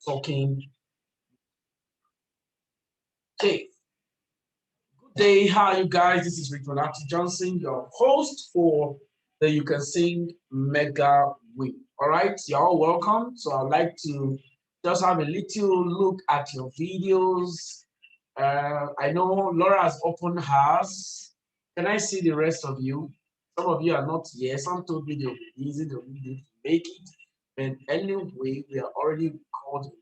talking. Okay. Good day. How are you guys? This is Richard Johnson, your host for the You Can Sing Mega Win. All right, you're all welcome. So I'd like to just have a little look at your videos. I know Laura has opened hers. Can I see the rest of you? Some of you are not here. Some told me they'll be easy, they'll be make it. But anyway, we are already recording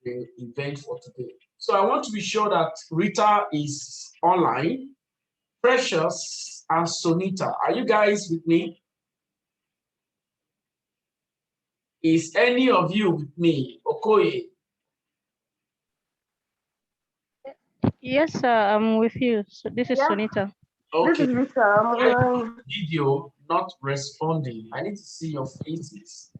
the event for today. So I want to be sure that Rita is online, Precious and Sonita. Are you guys with me? Is any of you with me? Okoye? Yes, sir, I'm with you. So this is Sonita. Okay. This is Rita. Video not responding. I need to see your faces.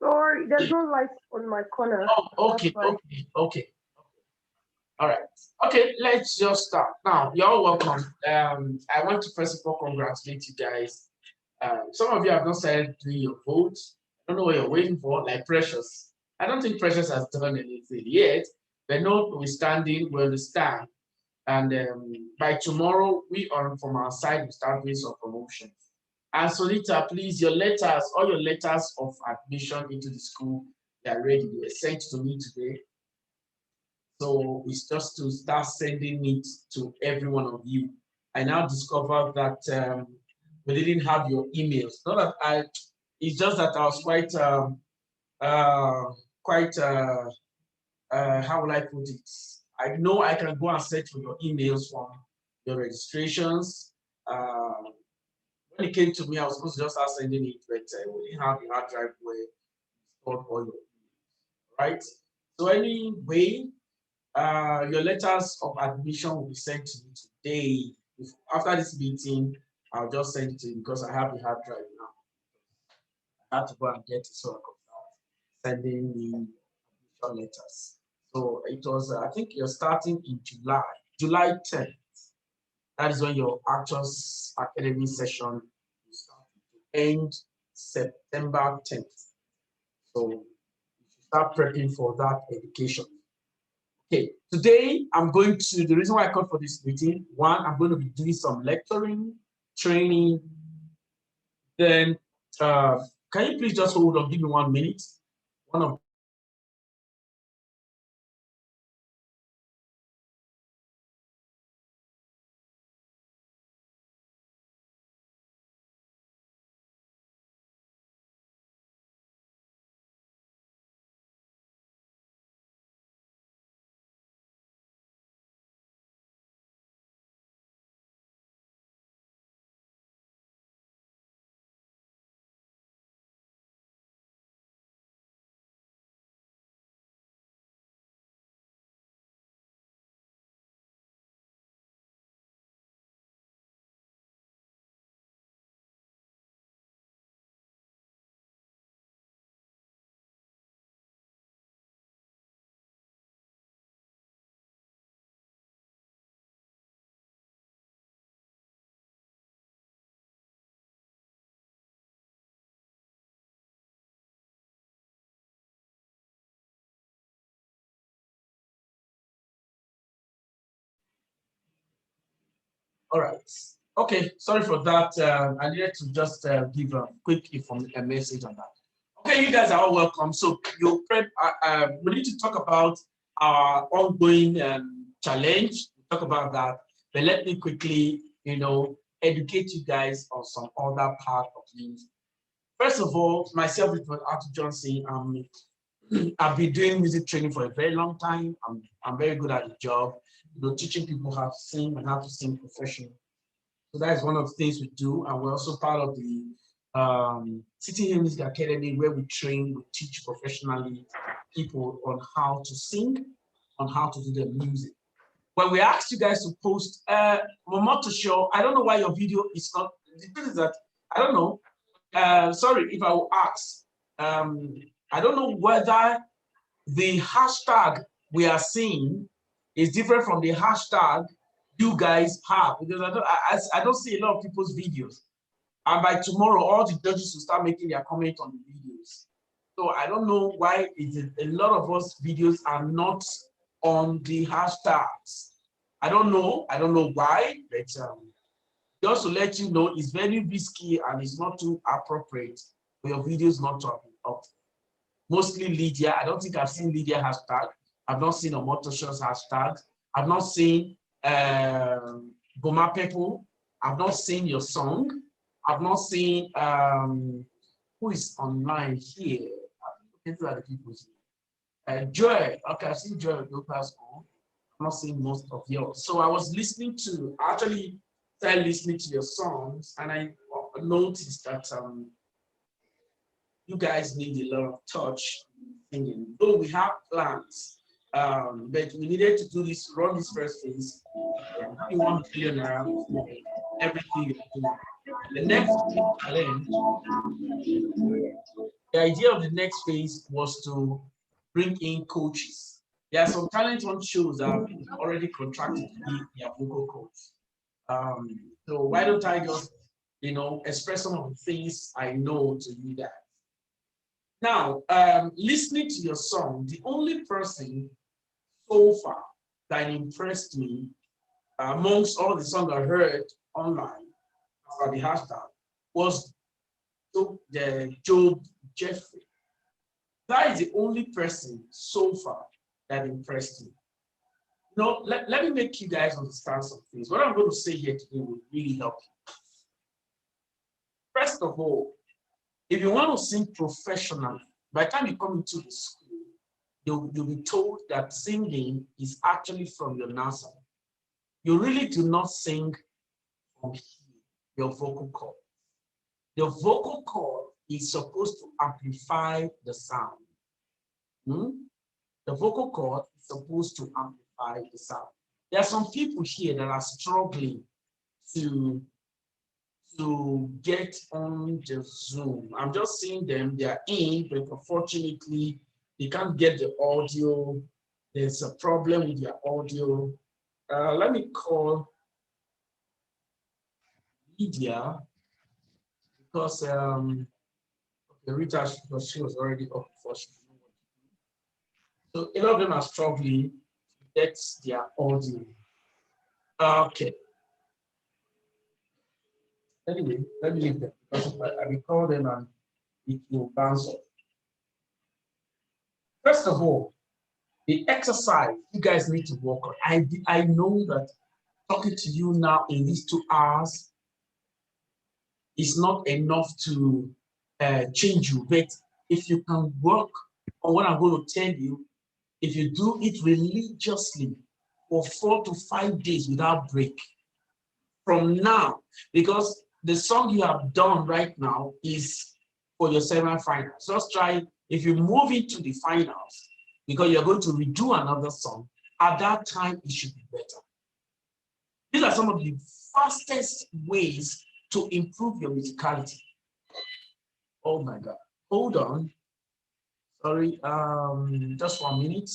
Sorry, there's no light on my corner. Oh, okay. All right. Okay, let's just start. Now, you're all welcome. I want to first of all congratulate you guys. Some of you have not started doing your votes. I don't know what you're waiting for, like Precious. I don't think Precious has done anything yet, but notwithstanding, we understand. And by tomorrow, from our side, we start doing some promotions. And Sonita, please, your letters, all your letters of admission into the school, they are ready. They were sent to me today. So it's just to start sending it to every one of you. I now discovered that we didn't have your emails. Not that it's just that I was how will I put it? I know I can go and search for your emails from your registrations. When it came to me, I was supposed to just start sending it, but we didn't have the hard drive where you stored all your emails, right? So anyway, your letters of admission will be sent to me today. After this meeting, I'll just send it to you because I have the hard drive now. I had to go and get it so I could start sending the admission letters. So it was, I think you're starting in July 10th. That is when your Actors Academy session will start to end September 10th. So you should start prepping for that education. Okay, today the reason why I called for this meeting, one, I'm going to be doing some lecturing, training. Then, can you please just hold on, give me 1 minute? One of all right. Okay, sorry for that. I needed to just give a quick message on that. Okay, you guys are all welcome. So we need to talk about our ongoing challenge. We'll talk about that, but let me quickly, educate you guys on some other part of things. First of all, myself, Richard Johnson, I've been doing music training for a very long time. I'm very good at the job. Teaching people how to sing and how to sing professionally. So that is one of the things we do, and we're also part of the City Hill Music Academy, where we teach professionally people on how to sing, on how to do their music. When we asked you guys to post Momoto Show, I don't know why your video is not. The thing is that I don't know. Sorry if I will ask. I don't know whether the hashtag we are seeing is different from the hashtag you guys have, because I don't see a lot of people's videos. And by tomorrow, all the judges will start making their comment on the videos. So I don't know why a lot of us videos are not on the hashtags. I don't know why, but just to let you know, it's very risky and it's not too appropriate for your videos not to be up. Mostly Lydia. I don't think I've seen Lydia hashtag. I've not seen a Motoshos hashtag. I've not seen Boma People. I've not seen your song. I've not seen who is online here. These are the people here. Joy. Okay, I've seen Joy Lucas. I'm not seeing most of yours. So I was listening to, actually started listening to your songs, and I noticed that you guys need a lot of touch singing. Though we have plans, but we needed to do this, run this first phase. 1 billion around everything you're doing. The next challenge, the idea of the next phase was to bring in coaches. There are some talent on shows that have been already contracted to be their vocal coach. So why don't I just, express some of the things I know to you guys. Now, listening to your song, the only person so far that impressed me amongst all the songs I heard online about the hashtag was the Job Jeffrey. That is the only person so far that impressed me. Let me make you guys understand some things. What I'm going to say here today will really help you. First of all, if you want to sing professionally, by the time you come into the school, you'll be told that singing is actually from your nasal. You really do not sing from here, your vocal cord. Your vocal cord is supposed to amplify the sound. The vocal cord is supposed to amplify the sound. There are some people here that are struggling to get on the Zoom. I'm just seeing them, they are in, but unfortunately, they can't get the audio. There's a problem with their audio. Let me call Lydia because the Rita, because she was already up before she knew what to do. So a lot of them are struggling to get their audio. Okay. Anyway, let me leave them because I will call them and it will bounce off. First of all, the exercise you guys need to work on. I know that talking to you now in these 2 hours is not enough to change you, but if you can work on what I'm going to tell you, if you do it religiously for 4 to 5 days without break, from now, because the song you have done right now is for your semi-finals. Just try, if you move into the finals, because you're going to redo another song, at that time, it should be better. These are some of the fastest ways to improve your musicality. Oh my God. Hold on. Sorry, just 1 minute.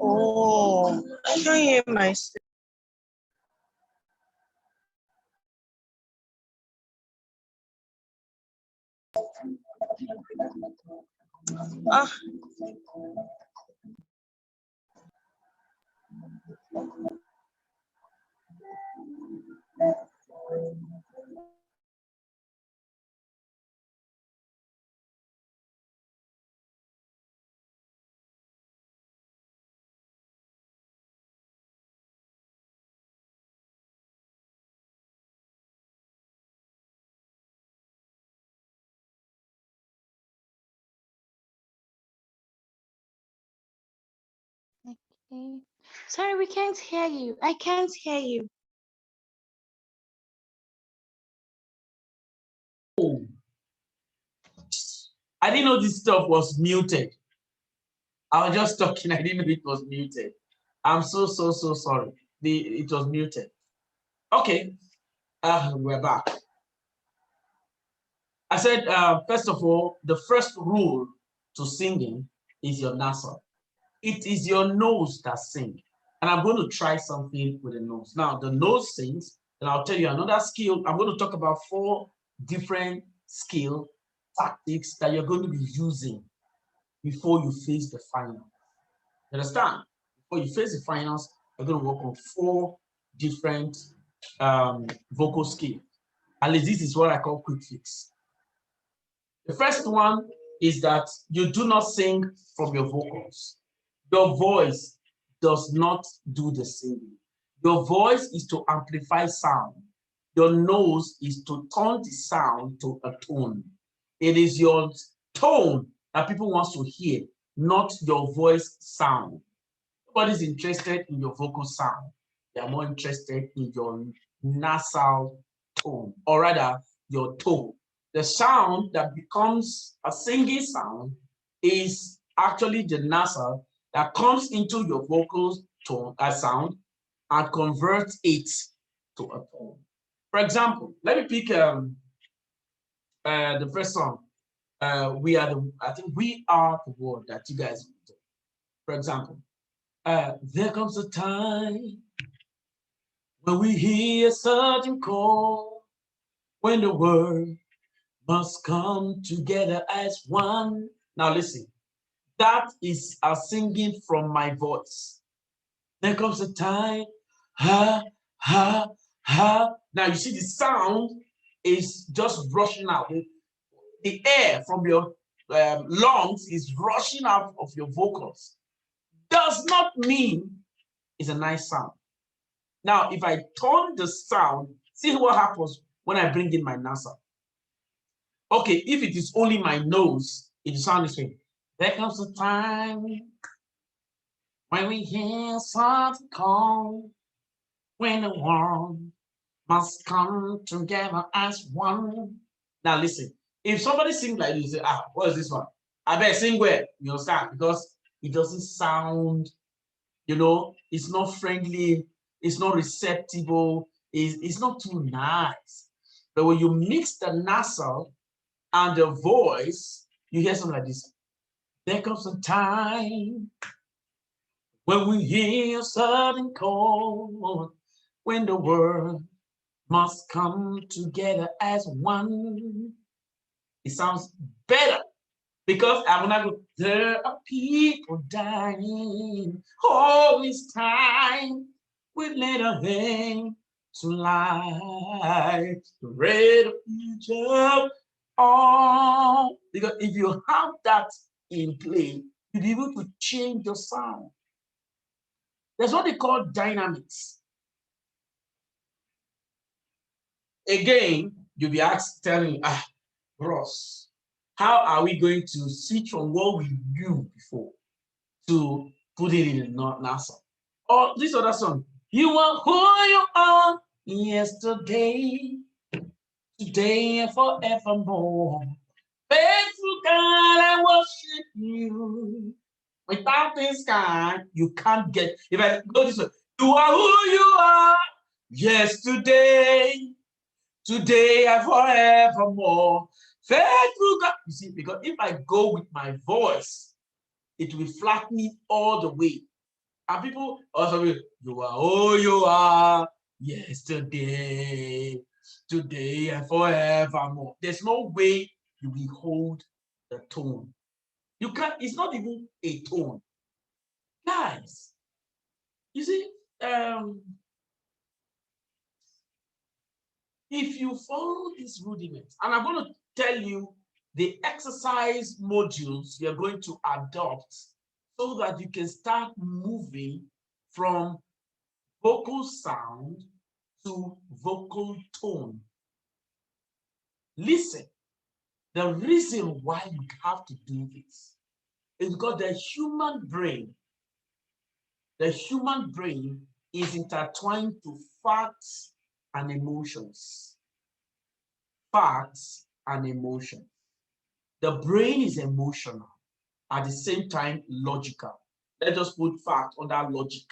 Oh, I can't hear myself. Ah. Okay. Sorry, we can't hear you. I can't hear you. Oh, I didn't know this stuff was muted. I was just talking. I didn't know it was muted. I'm so sorry. It was muted. Okay, we're back. I said, first of all, the first rule to singing is your nasal. It is your nose that sings. And I'm going to try something with the nose. Now, the nose sings, and I'll tell you another skill. I'm going to talk about 4 different skill tactics that you're going to be using before you face the final. You understand? Before you face the finals, you're going to work on 4 different vocal skills. At least this is what I call quick fix. The first one is that you do not sing from your vocals. Your voice does not do the singing. Your voice is to amplify sound. Your nose is to turn the sound to a tone. It is your tone that people want to hear, not your voice sound. Nobody's interested in your vocal sound. They are more interested in your nasal tone, or rather, your tone. The sound that becomes a singing sound is actually the nasal that comes into your vocals tone, sound, and converts it to a tone. For example, let me pick the first song. I think we are the world that you guys do. For example, there comes a time when we hear a certain call, when the world must come together as one. Now listen, that is a singing from my voice. There comes a time, ha, ha, ha. Now you see the sound is just rushing out. The air from your lungs is rushing out of your vocals. Does not mean it's a nice sound. Now, if I turn the sound, see what happens when I bring in my nasal. Okay, if it is only my nose, it sounds this way. There comes a time when we hear something call, when the world must come together as one. Now listen, if somebody sings like this, you say, what is this one? I better sing where? You understand? Because it doesn't sound, it's not friendly, it's not receptible, it's not too nice. But when you mix the nasal and the voice, you hear something like this. There comes a time when we hear a sudden call, when the world must come together as one. It sounds better because I'm not going, there are people dying. All this time we let a hang to light the red of future. Oh, because if you have that in play, you'll be able to change your sound. That's what they call dynamics. Again, you'll be asked, telling, Ross, how are we going to switch from what we knew before to put it in the NASA? Or this other song, you are who you are yesterday, today and forevermore. Faithful God, I worship you. Without this God, you can't get. If I go this way, you are who you are yesterday, today and forevermore. faithful God. You see, because if I go with my voice, it will flatten it all the way. And people also will, you are yesterday, today, and forevermore. There's no way you will hold the tone. You can't, it's not even a tone. Guys, you see, if you follow these rudiments, and I'm going to tell you the exercise modules you're going to adopt so that you can start moving from vocal sound to vocal tone. Listen, the reason why you have to do this is because the human brain is intertwined to facts and emotions. Facts and emotions. The brain is emotional, at the same time logical. Let us put fact under logic.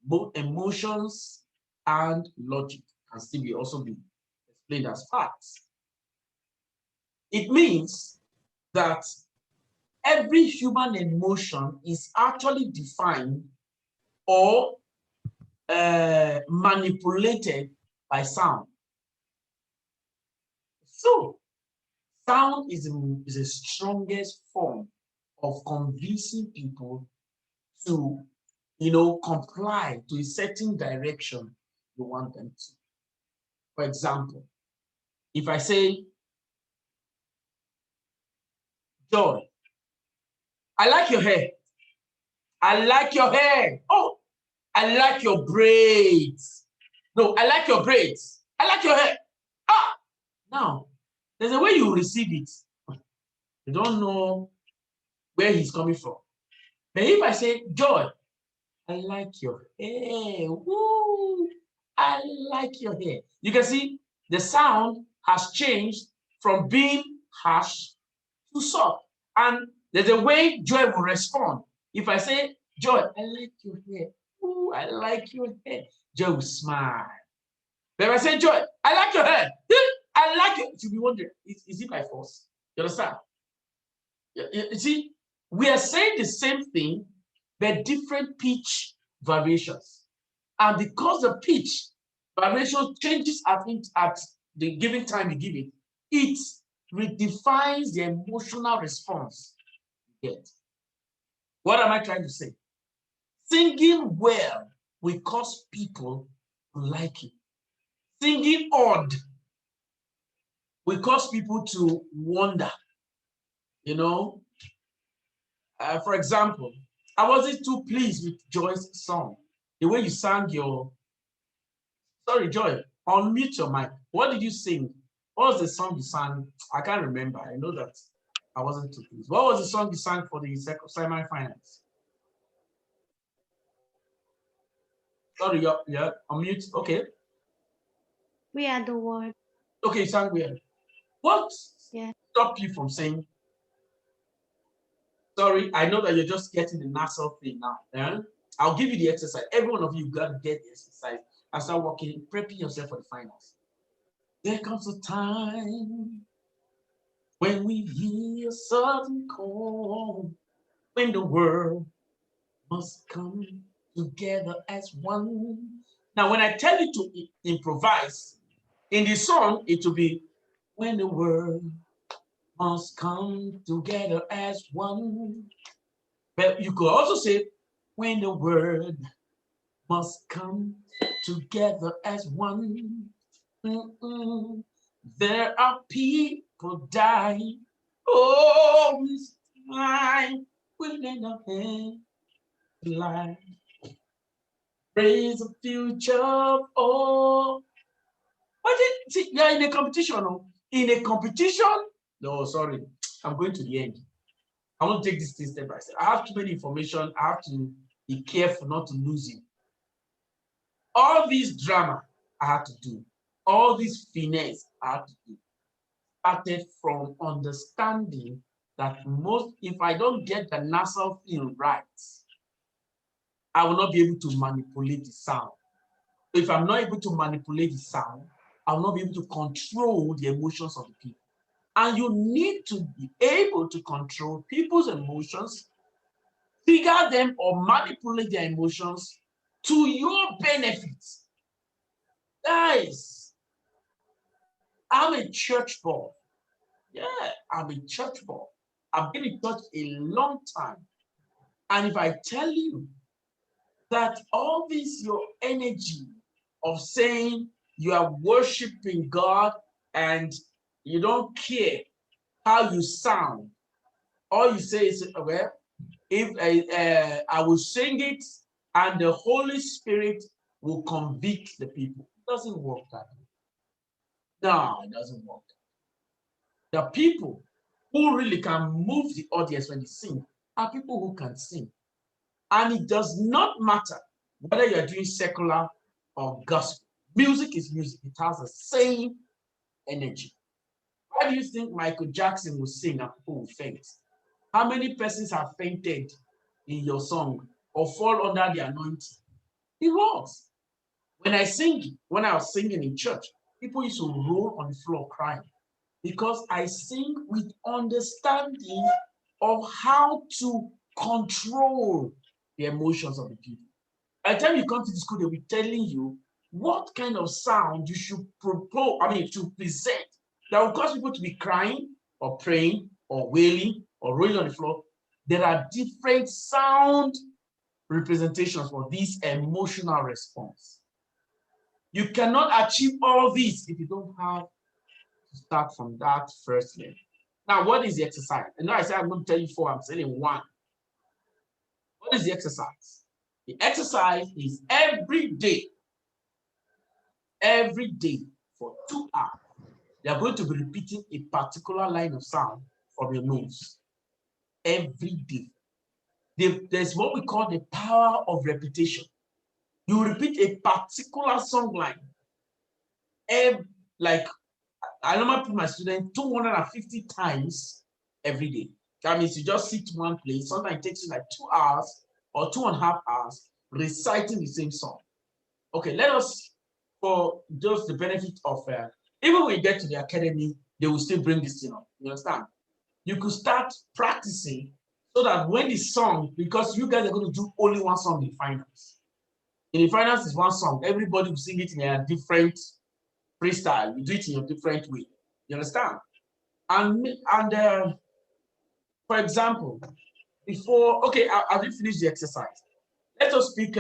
Both emotions and logic can still also be explained as facts. It means that every human emotion is actually defined or manipulated by sound. So, sound is the strongest form of convincing people to, comply to a certain direction you want them to. For example, if I say, Joy, I like your hair. I like your hair. Oh, I like your braids. No, I like your braids. I like your hair. Ah, now, there's a way you receive it. You don't know where he's coming from. But if I say, Joy, I like your hair. Woo, I like your hair. You can see the sound has changed from being harsh to soft. And there's a way Joy will respond. If I say, Joy, I like your hair. Ooh, I like your hair. Joy will smile. But if I say, Joy, I like your hair. I like it. You'll be wondering, is it by force? You understand? You see, we are saying the same thing, but different pitch variations. And because the pitch variation changes at the given time you give it, it redefines the emotional response you get. What am I trying to say? Singing well will cause people to like it. Singing odd will cause people to wonder. For example, I wasn't too pleased with Joy's song. The way you sang sorry, Joy, unmute your mic. What did you sing? What was the song you sang? I can't remember. I know that I wasn't too pleased. What was the song you sang for the semi-finals? Sorry, yeah, unmute. Okay. We Are the World. Okay, you sang well. What stopped you from saying? Sorry, I know that you're just getting the nasal thing now. Yeah? I'll give you the exercise. Every one of you got to get the exercise and start working, prepping yourself for the finals. There comes a time when we hear a sudden call, when the world must come together as one. Now, when I tell you to improvise, in the song, it will be, when the world must come together as one. But you could also say, when the world must come together as one. There are people dying. Oh, this time will end up in life. Raise the future. Oh, what is it? You're in a competition. Oh. In a competition? No, sorry. I'm going to the end. I want to take this thing step by step. I have too many information. I have to be careful not to lose it. All this drama I had to do. All this finesse I had to do. Started from understanding that if I don't get the nasal feel right, I will not be able to manipulate the sound. If I'm not able to manipulate the sound, I will not be able to control the emotions of the people. And you need to be able to control people's emotions, trigger them or manipulate their emotions to your benefit. Guys, I'm a church boy. Yeah, I'm a church boy. I've been in church a long time. And if I tell you that all this, your energy of saying you are worshiping God and you don't care how you sound, all you say is, well, if I will sing it and the Holy Spirit will convict the people. It doesn't work that way. No, it doesn't work. The people who really can move the audience when they sing are people who can sing. And it does not matter whether you're doing secular or gospel. Music is music. It has the same energy. Why do you think Michael Jackson will sing and people will faint? How many persons have fainted in your song or fall under the anointing? It works. When I was singing in church, people used to roll on the floor crying because I sing with understanding of how to control the emotions of the people. By the time you come to the school, they'll be telling you what kind of sound you should to present that will cause people to be crying or praying or wailing or rolling on the floor. There are different sound representations for this emotional response. You cannot achieve all this if you don't have to start from that first level. Now, what is the exercise? And now I said I'm going to tell you 4, I'm saying 1. What is the exercise? The exercise is every day for 2 hours, you are going to be repeating a particular line of sound from your nose every day. There's what we call the power of repetition. You repeat a particular song line, like I normally put my students 250 times every day. That means you just sit one place. Sometimes it takes you like 2 hours or 2.5 hours reciting the same song. Okay, let us, for just the benefit of, even when you get to the academy, they will still bring this thing up. You understand? You could start practicing so that when the song, because you guys are going to do only one song in finals. In the finals is one song. Everybody will sing it in a different freestyle. You do it in a different way. You understand? And for example, before, okay, I will finish the exercise. Let us speak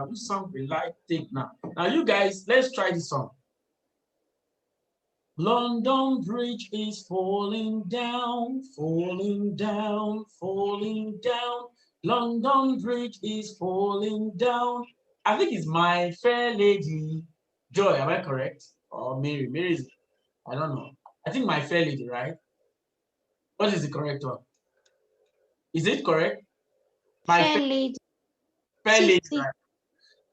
which song we like take now. Now you guys, let's try this song. London Bridge is falling down, falling down, falling down. London Bridge is falling down. I think it's My Fair Lady. Joy, am I correct? Or Mary? Mary is, I don't know. I think My Fair Lady, right? What is the correct one? Is it correct? My Fair lady. Fair Lady, See. right?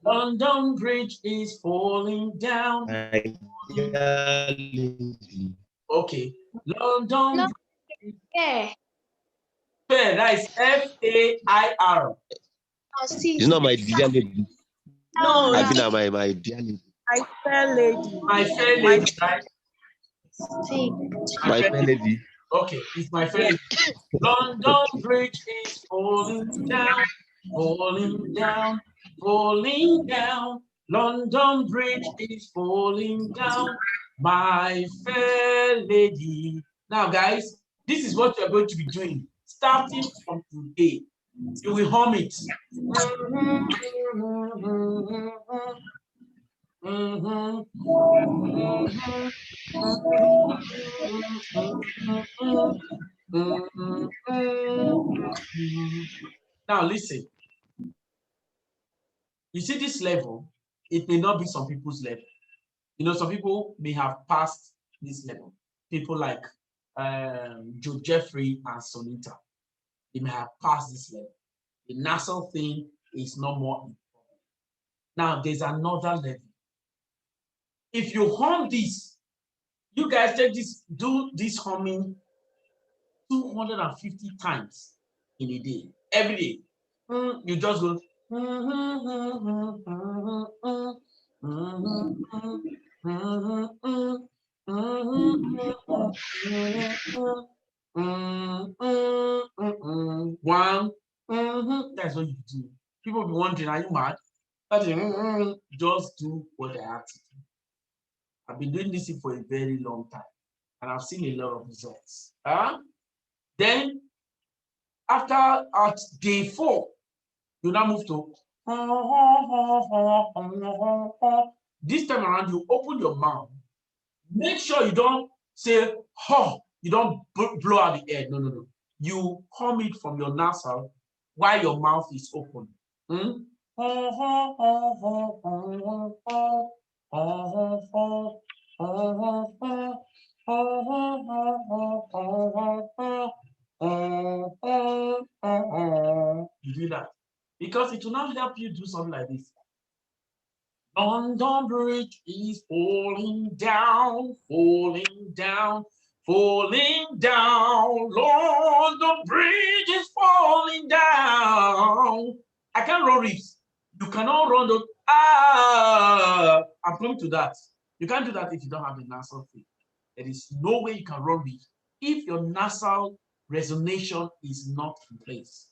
London Bridge is falling down. Okay. London No. Bridge. Yeah. Fair, that is F-A-I-R. It's not my dear lady. No, I think my dear lady. My fair lady. My Fair Lady, right? See. My fair lady. Okay, it's My Fair Lady. London Bridge is falling down, falling down, falling down. London Bridge is falling down, my fair lady. Now, guys, this is what you're going to be doing starting from today. You will hum it. Now, listen. You see this level, it may not be some people's level. You know, some people may have passed this level. People like Joe Jeffrey and Sonita, they may have passed this level. The nasal thing is no more important. Now, there's another level. If you hum this, you guys take this, do this humming 250 times in a day, every day. You just go. One. That's what you do. People will be wondering, are you mad? That is, just do what I have to do. I've been doing this for a very long time, and I've seen a lot of results. Then, after at day 4, you now move to this time around. You open your mouth. Make sure you don't say "huh." You don't blow out the air. No, no, no. You hum it from your nasal while your mouth is open. You do that because it will not help you do something like this. London Bridge is falling down, falling down, falling down. London Bridge is falling down. I can't run reefs. You cannot run those. I'm coming to that. You can't do that if you don't have the nasal free. There is no way you can run reefs if your nasal resonation is not in place.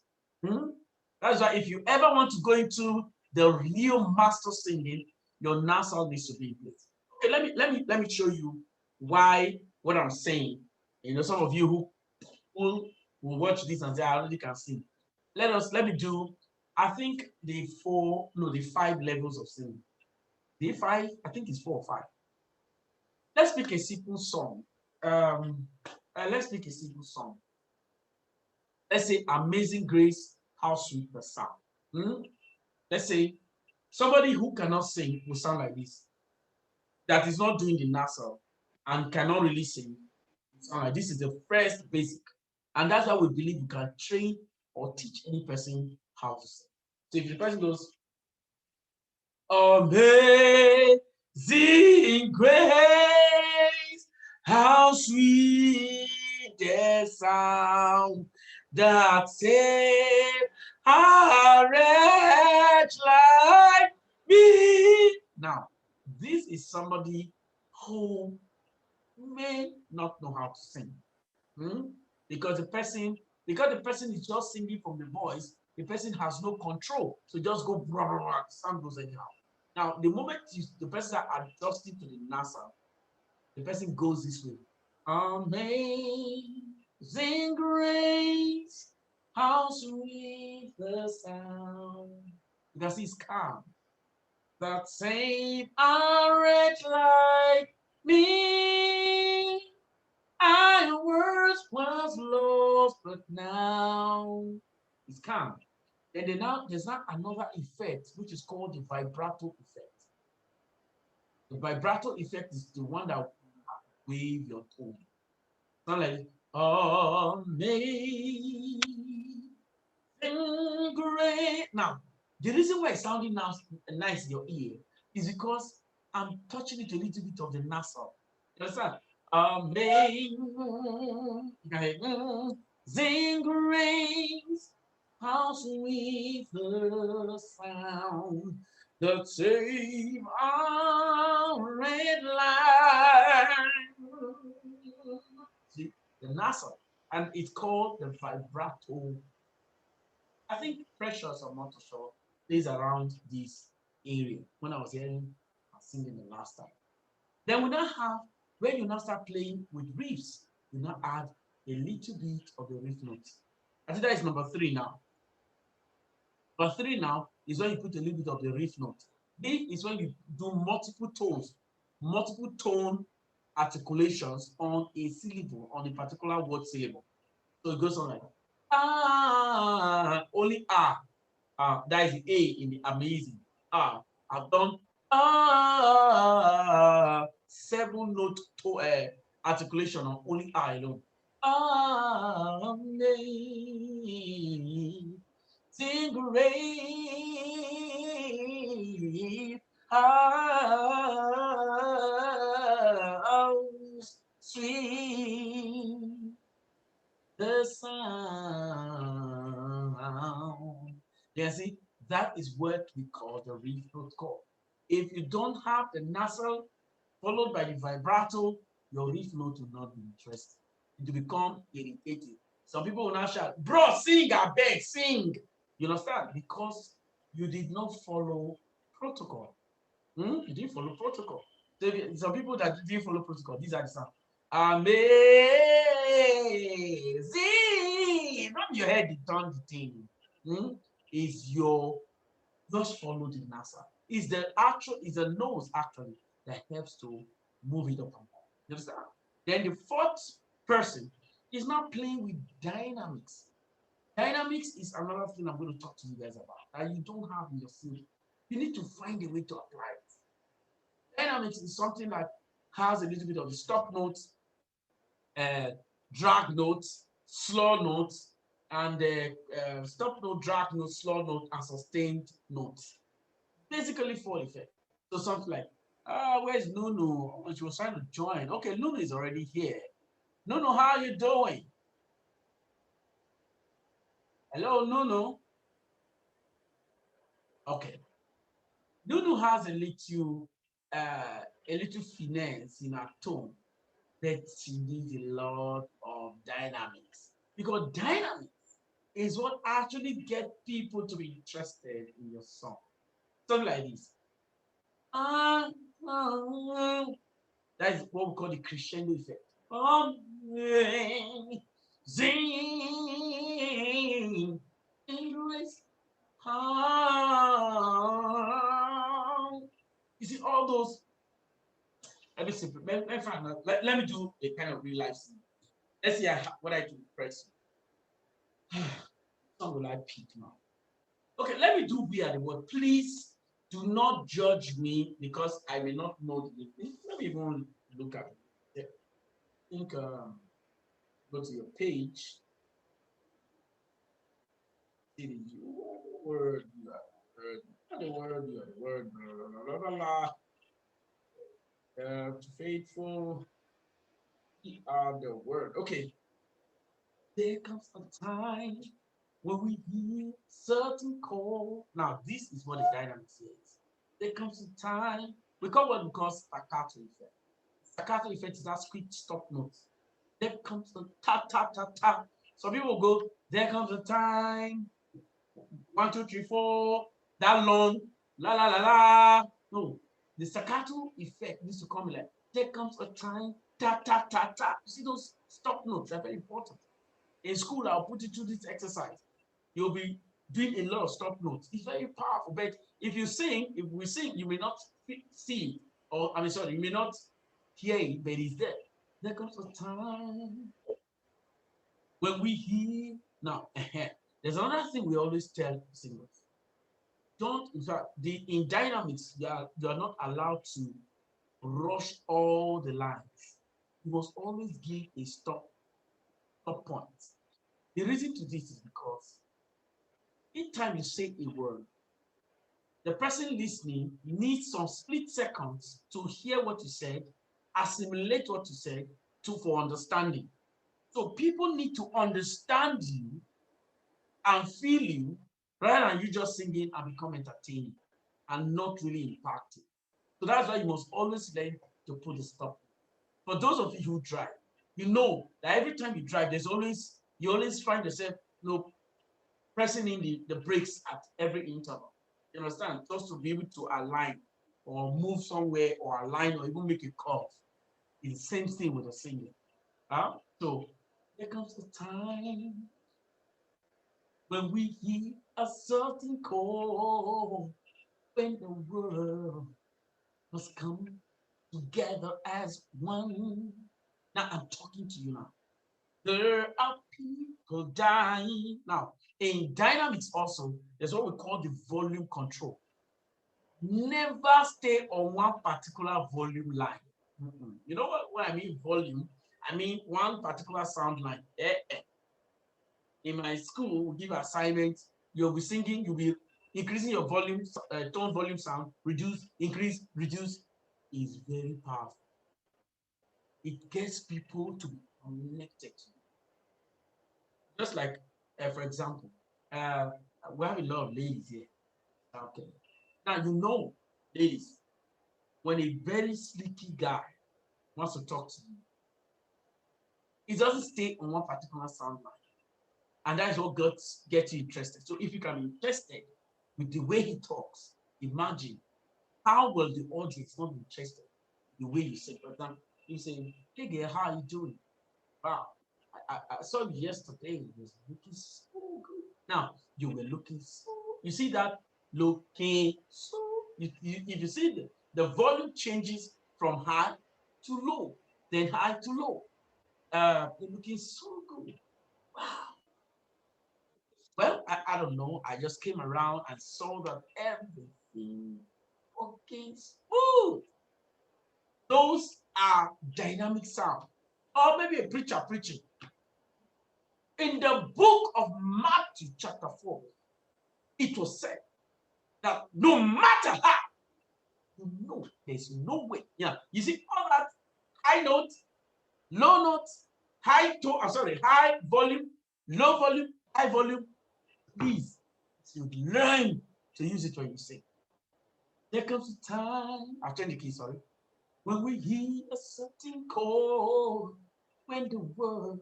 That's why if you ever want to go into the real master singing, your nasal needs to be in place. Okay, let me show you why what I'm saying. You know, some of you who will watch this and say, I already can sing. Let me do, I think the 5 levels of singing. The 5, I think it's 4 or 5. Let's pick a simple song. Let's pick a simple song. Let's say Amazing Grace, how sweet the sound. Let's say somebody who cannot sing will sound like this. That is not doing the nasal and cannot really sing. This is the first basic. And that's why we believe you can train or teach any person how to sing. So if the person goes, Amazing Grace, how sweet the sound that saved a wretch like me. Now, this is somebody who may not know how to sing. Because the person is just singing from the voice, the person has no control. So just go blah, blah, blah, the sound goes anyhow. Now, the moment the person are adjusting to the nasal, the person goes this way. Amazing grace, how sweet the sound. You can see it's calm. That saved a wretch like me. I once was lost, but now it's calm. Then there's not another effect, which is called the vibrato effect. The vibrato effect is the one that wave your tone. Sound like amazing great. Now, the reason why it's sounding nice in your ear is because I'm touching it a little bit of the nasal. You understand? Amazing grace, how sweet the sound that save our red line. See, the nasal, and it's called the vibrato. I think Precious or Motoshow is around this area when I was singing the last time. Then we now have, when you now start playing with riffs, you now add a little bit of the riff notes. I think that is number 3 now. Number 3 now is when you put a little bit of the riff note. B is when you do multiple tones, multiple tone articulations on a syllable, on a particular word syllable. So it goes on like only that is the A in the amazing. I've done 7-note articulation on only alone. Amazing grace, how sweet the sound. Yeah, see, that is what we call the riff note chord. If you don't have the nasal followed by the vibrato, your leaf note will not be interesting. It will become irritating. Some people will now shout, bro, sing, I beg, sing. You understand? Because you did not follow protocol. You didn't follow protocol. Some people that didn't follow protocol, these are the sounds. Amazing. Not your head, the tongue, the thing. Is your just follow the nasal. Is the nose actually that helps to move it up and down. You understand? Then the fourth person is not playing with dynamics. Dynamics is another thing I'm going to talk to you guys about that you don't have in your field. You need to find a way to apply it. Dynamics is something that has a little bit of the stop notes, drag notes, slow notes, and stop note, drag note, slow note, and sustained notes. Basically, 4 effects. So something like, where's Nunu? Oh, she was trying to join. Okay, Nunu is already here. Nunu, how are you doing? Hello, Nunu. Okay. Nunu has a little finesse in her tone, but she needs a lot of dynamics, because dynamics is what actually gets people to be interested in your song. Something like this. That is what we call the crescendo effect. Zing, you see all those. Let me see. Let me do a kind of real life scene. Let's see what I do first. Song will I pick now? Okay, let me do weird word. Please do not judge me because I may not know the English. Let me even look at it. I think go to your page. See the word you are the word you are the word. Blah, blah, blah, blah, blah. Faithful. We are the word. Okay. There comes a time when we hear certain call. Now, this is what the dynamic says. There comes a time, we call what we call staccato effect. Staccato effect is that quick stop notes. There comes a ta ta ta ta. Some people go, there comes a time. 1, 2, 3, 4. That long, la la la la. No, the staccato effect needs to come like, there comes a time, ta ta ta ta. You see those stop notes are very important. In school, I'll put you through this exercise. You'll be doing a lot of stop notes. It's very powerful. But if we sing, you may not see it. Or, you may not hear it, but it's there. There comes a time when we hear. Now, there's another thing we always tell singers. In fact, in dynamics, you are not allowed to rush all the lines. You must always give a stop point. The reason to this is because each time you say a word, the person listening needs some split seconds to hear what you said, assimilate what you said for understanding. So people need to understand you and feel you rather than you just singing and become entertaining and not really impacting. So that's why you must always learn to put a stop. For those of you who drive, you know that every time you drive, you always find yourself pressing in the brakes at every interval. You understand? Just to be able to align or move somewhere or align or even make a curve. It's the same thing with the singing. So there comes a time when we hear a certain call, when the world must come together as one. Now I'm talking to you now. There are people dying. Now, in dynamics also, there's what we call the volume control. Never stay on one particular volume line. You know what I mean volume? I mean one particular sound line. In my school, we give assignments. You'll be singing, you'll be increasing your volume, tone volume sound, reduce, increase, reduce. Is very powerful. It gets people to be connected to you. Just like, for example, we have a lot of ladies here. Okay. Now, ladies, when a very sleeky guy wants to talk to you, he doesn't stay on one particular sound line. And that is what gets you interested. So if you can be interested with the way he talks, imagine how will the audience not be interested in the way you say. For example, you say, hey girl, how are you doing? Wow, I saw you yesterday. You was looking so good. Now, you were looking so, you see that looking so, if you see the volume changes from high to low, then high to low. You're looking so good. Wow. Well, I don't know. I just came around and saw that everything okay smooth. Those are dynamic sound. Or maybe a preacher preaching. In the book of Matthew chapter 4, it was said that no matter how, you know there's no way. Yeah, you see all that high note, low note, high tone, high volume, low volume, high volume. Please, you learn to use it when you sing. There comes a time, I'll change the key, sorry, when we hear a certain chord, when the world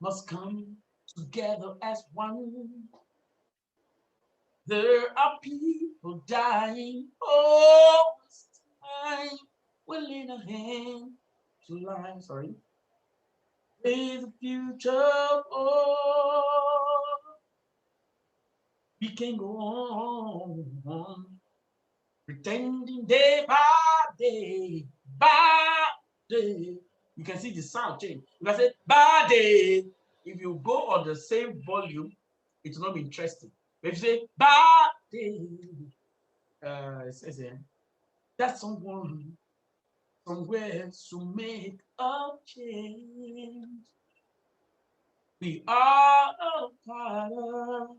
must come together as one. There are people dying all this time. We'll lend a hand to life, sorry. With the future, oh, we can go on, pretending day by day, by day. You can see the sound change. If I say by day, if you go on the same volume, it will not be interesting. But if you say by day, it says here, that's someone somewhere to make a change. We are a part of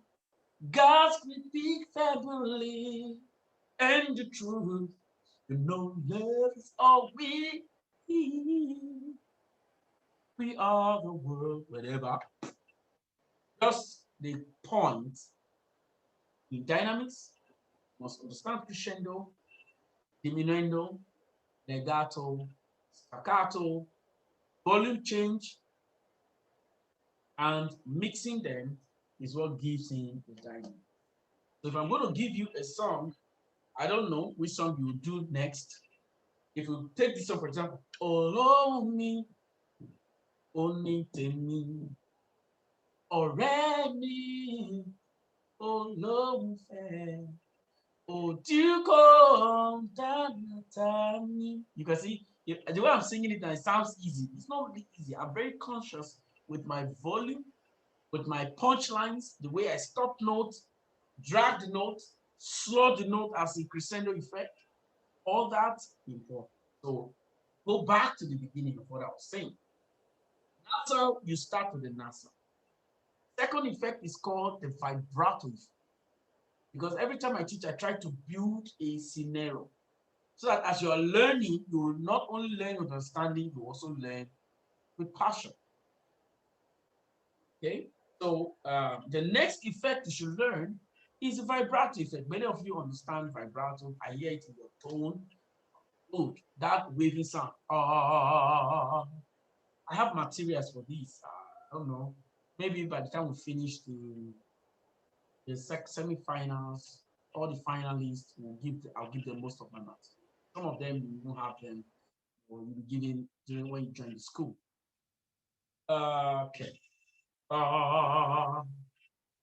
God's great big family, and the truth, you know, love is all we need. We are the world, whatever. Just the point in dynamics, you must understand crescendo, diminuendo, legato, staccato, volume change, and mixing them is what gives him the dynamic. So if I'm going to give you a song, I don't know which song you will do next. If you take this song, for example, Olómi, Oni Temi, Ọ̀rẹ́ mi, Olólùfẹ́, Ojúkò Dánatámi. You can see, the way I'm singing it now, it sounds easy. It's not really easy. I'm very conscious with my volume, with my punchlines, the way I stop notes, drag the note, slow the note as a crescendo effect. All that important. So go back to the beginning of what I was saying. Nasal, you start with the nasal. Second effect is called the vibrato effect. Because every time I teach, I try to build a scenario. So that as you are learning, you will not only learn with understanding, you also learn with passion. Okay? So the next effect you should learn is the vibrato effect. Many of you understand vibrato. I hear it in your tone. Good. That waving sound. I have materials for this. I don't know. Maybe by the time we finish the semi-finals, all the finalists will I'll give them most of my notes. Some of them you won't have them, or you'll be given during when you join the school. Okay.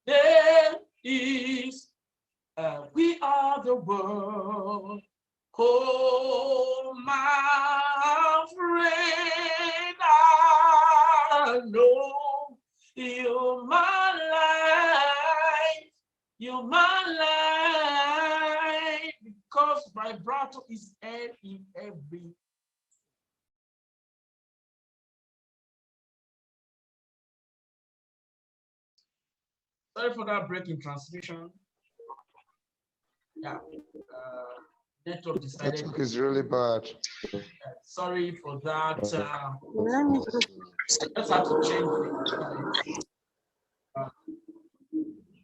There is, we are the world. Oh, my friend, I know you're my life. You're my life. Because vibrato is in every. Sorry for that break in transmission. Yeah. Network decided. Network is really bad. Sorry for that. Let me Just have to change the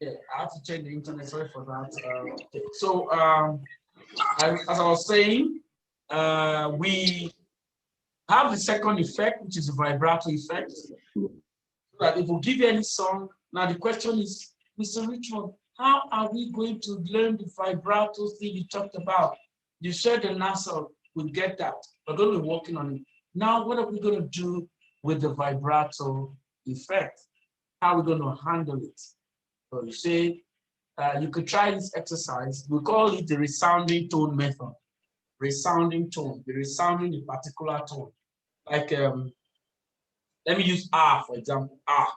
yeah, I have to change the internet. Sorry for that. Okay. So, as I was saying, we have the second effect, which is the vibrato effect. So that if we give you any song, now the question is, Mr. Richmond, how are we going to learn the vibrato thing you talked about? You said the nasal will get that. We're going to be working on it. Now, what are we going to do with the vibrato effect? How are we going to handle it? So you say, you could try this exercise. We call it the resounding tone method. Resounding tone, the resounding the particular tone. Like, let me use R, for example, R.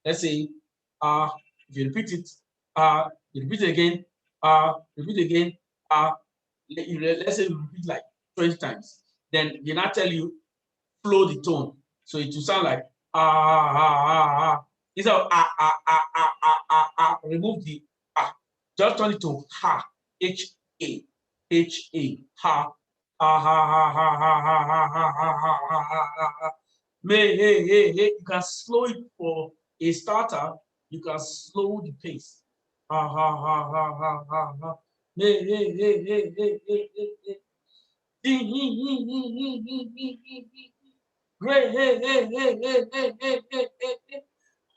Let's say R, if you repeat it, R, you repeat it again, R, repeat again, R. Let's say you repeat like 20 times. Then they now tell you, flow the tone. So it will sound like ah, ah, ah, ah. Instead of ah, ah, ah, ah, ah, ah, ah, remove the ah. Just turn it to ha, H-A, H-A, ha, ha, ha, ha, ha, ha, ha, ha, ha, ha, ha, ha, ha. Hey, hey, hey, hey. You can slow it for a starter. You can slow the pace. Ha, ha, ha, ha, ha, ha, ha. Hey, hey, hey, hey, hey, hey, hey. Great, hey, hey, hey, hey, hey, hey, hey, hey,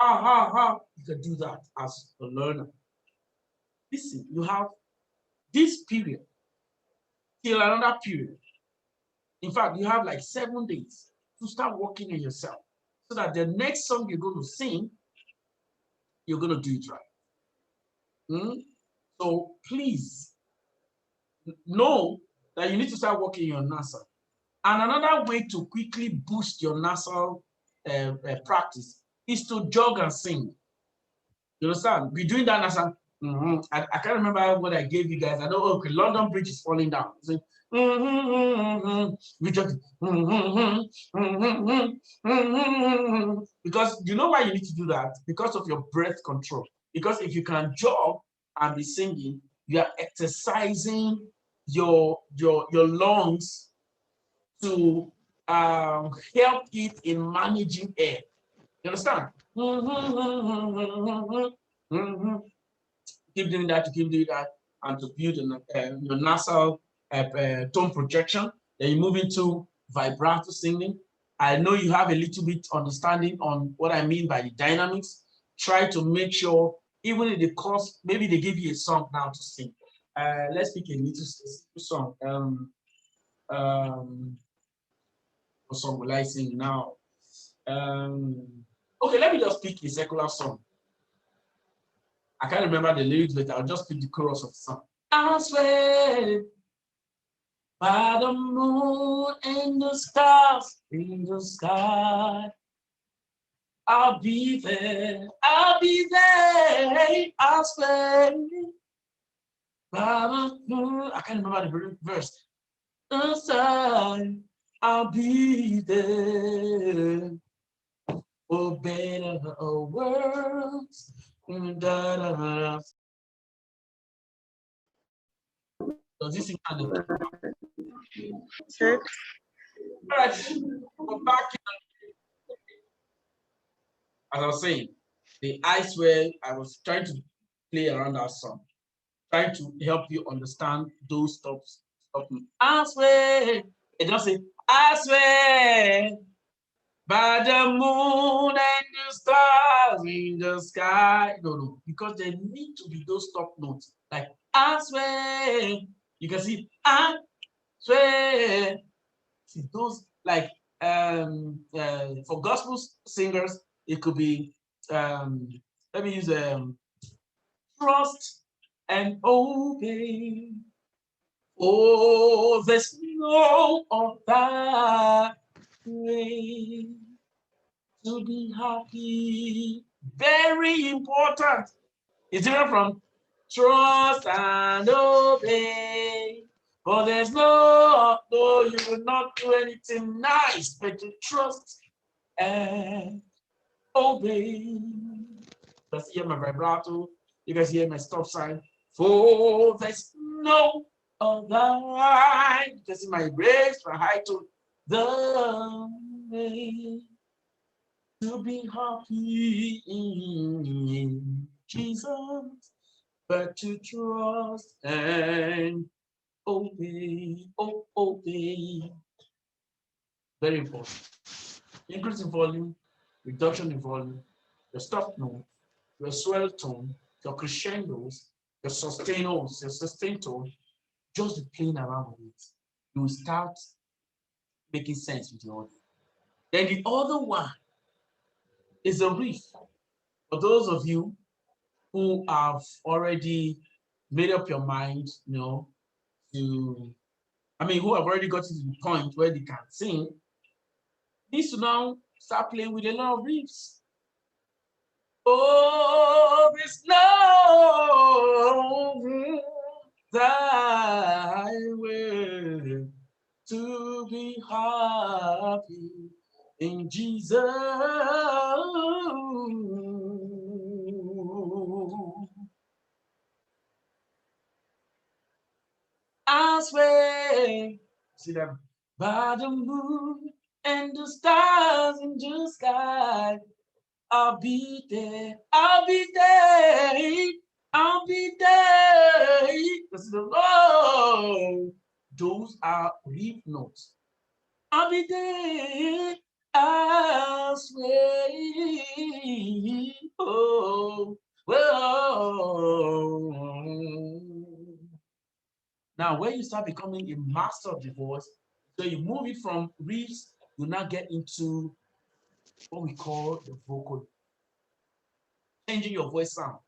ha, ha, ha. You can do that as a learner. Listen, you have this period till another period. In fact, you have like 7 days to start working on yourself so that the next song you're going to sing, you're going to do it right. So please know that you need to start working your nasal. And another way to quickly boost your nasal practice is to jog and sing. You understand? Be doing that nasal. I can't remember what I gave you guys. I know, okay, London Bridge is falling down. So, we just, because you know why you need to do that? Because of your breath control. Because if you can jog and be singing, you are exercising your lungs to help it in managing air. You understand? Keep doing that, and to build your nasal tone projection. Then you move into vibrato singing. I know you have a little bit understanding on what I mean by the dynamics. Try to make sure, even in the course, maybe they give you a song now to sing. Let's pick a little song. What song will I sing now? Okay, let me just pick a secular song. I can't remember the lyrics, but I'll just pick the chorus of the song. I swear by the moon and the stars in the sky, I'll be there, I swear by the moon. I can't remember the verse. The sun, I'll be there. For better or worse. Does this kind of Sure. all right, we're back. As I was saying, the ice where I was trying to play around that song, trying to help you understand those stops. I swear, it just say, I swear, by the moon and the stars in the sky. No, because there need to be those stop notes. Like, I swear, you can see, I swear. See, those, like, for gospel singers, it could be, let me use trust and obey. Oh, there's no other way to be happy. Very important. It's different from trust and obey. But there's no, you will not do anything nice, but you trust and obey. Let's hear my vibrato. You guys hear my stop sign. For there's no other. You can see my raise, my high to the way to be happy in Jesus, but to trust and obey. Oh, day. Very important. Increase in volume, reduction in volume, your stop note, your swell tone, your crescendos, your sustainers, your sustain tone, just be playing around with it. You will start making sense with your audio. Then the other one is a riff. For those of you who have already made up your mind, who have already gotten to the point where they can sing, needs to now start playing with a lot of riffs. Oh, this love thy way to be happy in Jesus. I swear, see them by the moon and the stars in the sky. I'll be there. I'll be there. I'll be there. This is the Lord. Those are leaf notes. I'll be there. I swear. Oh, well. Now, when you start becoming a master of the voice, so you move it from reeds, you now get into what we call the vocal, changing your voice sound.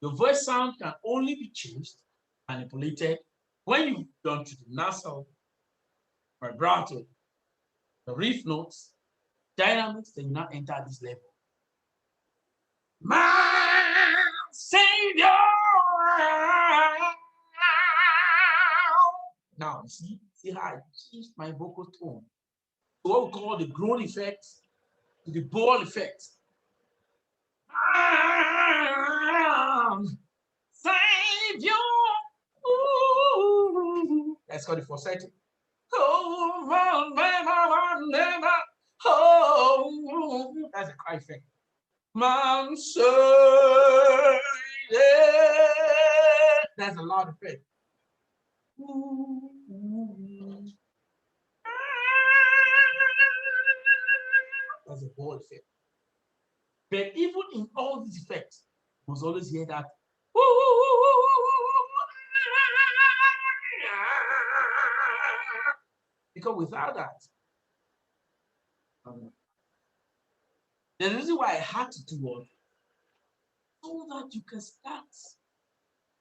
Your voice sound can only be changed, manipulated, when you've gone to the nasal, vibrato, the riff notes, dynamics, then you now enter this level. My Savior. Now, see how I changed my vocal tone. So what we call the groan effect to the ball effect. Savior. Ooh. That's called the falsetto. Oh, that's a cry effect. Man, that's a loud effect. That's a ball effect. But even in all these effects, you must always hear that. Because without that, the reason why I had to do it, so that you can start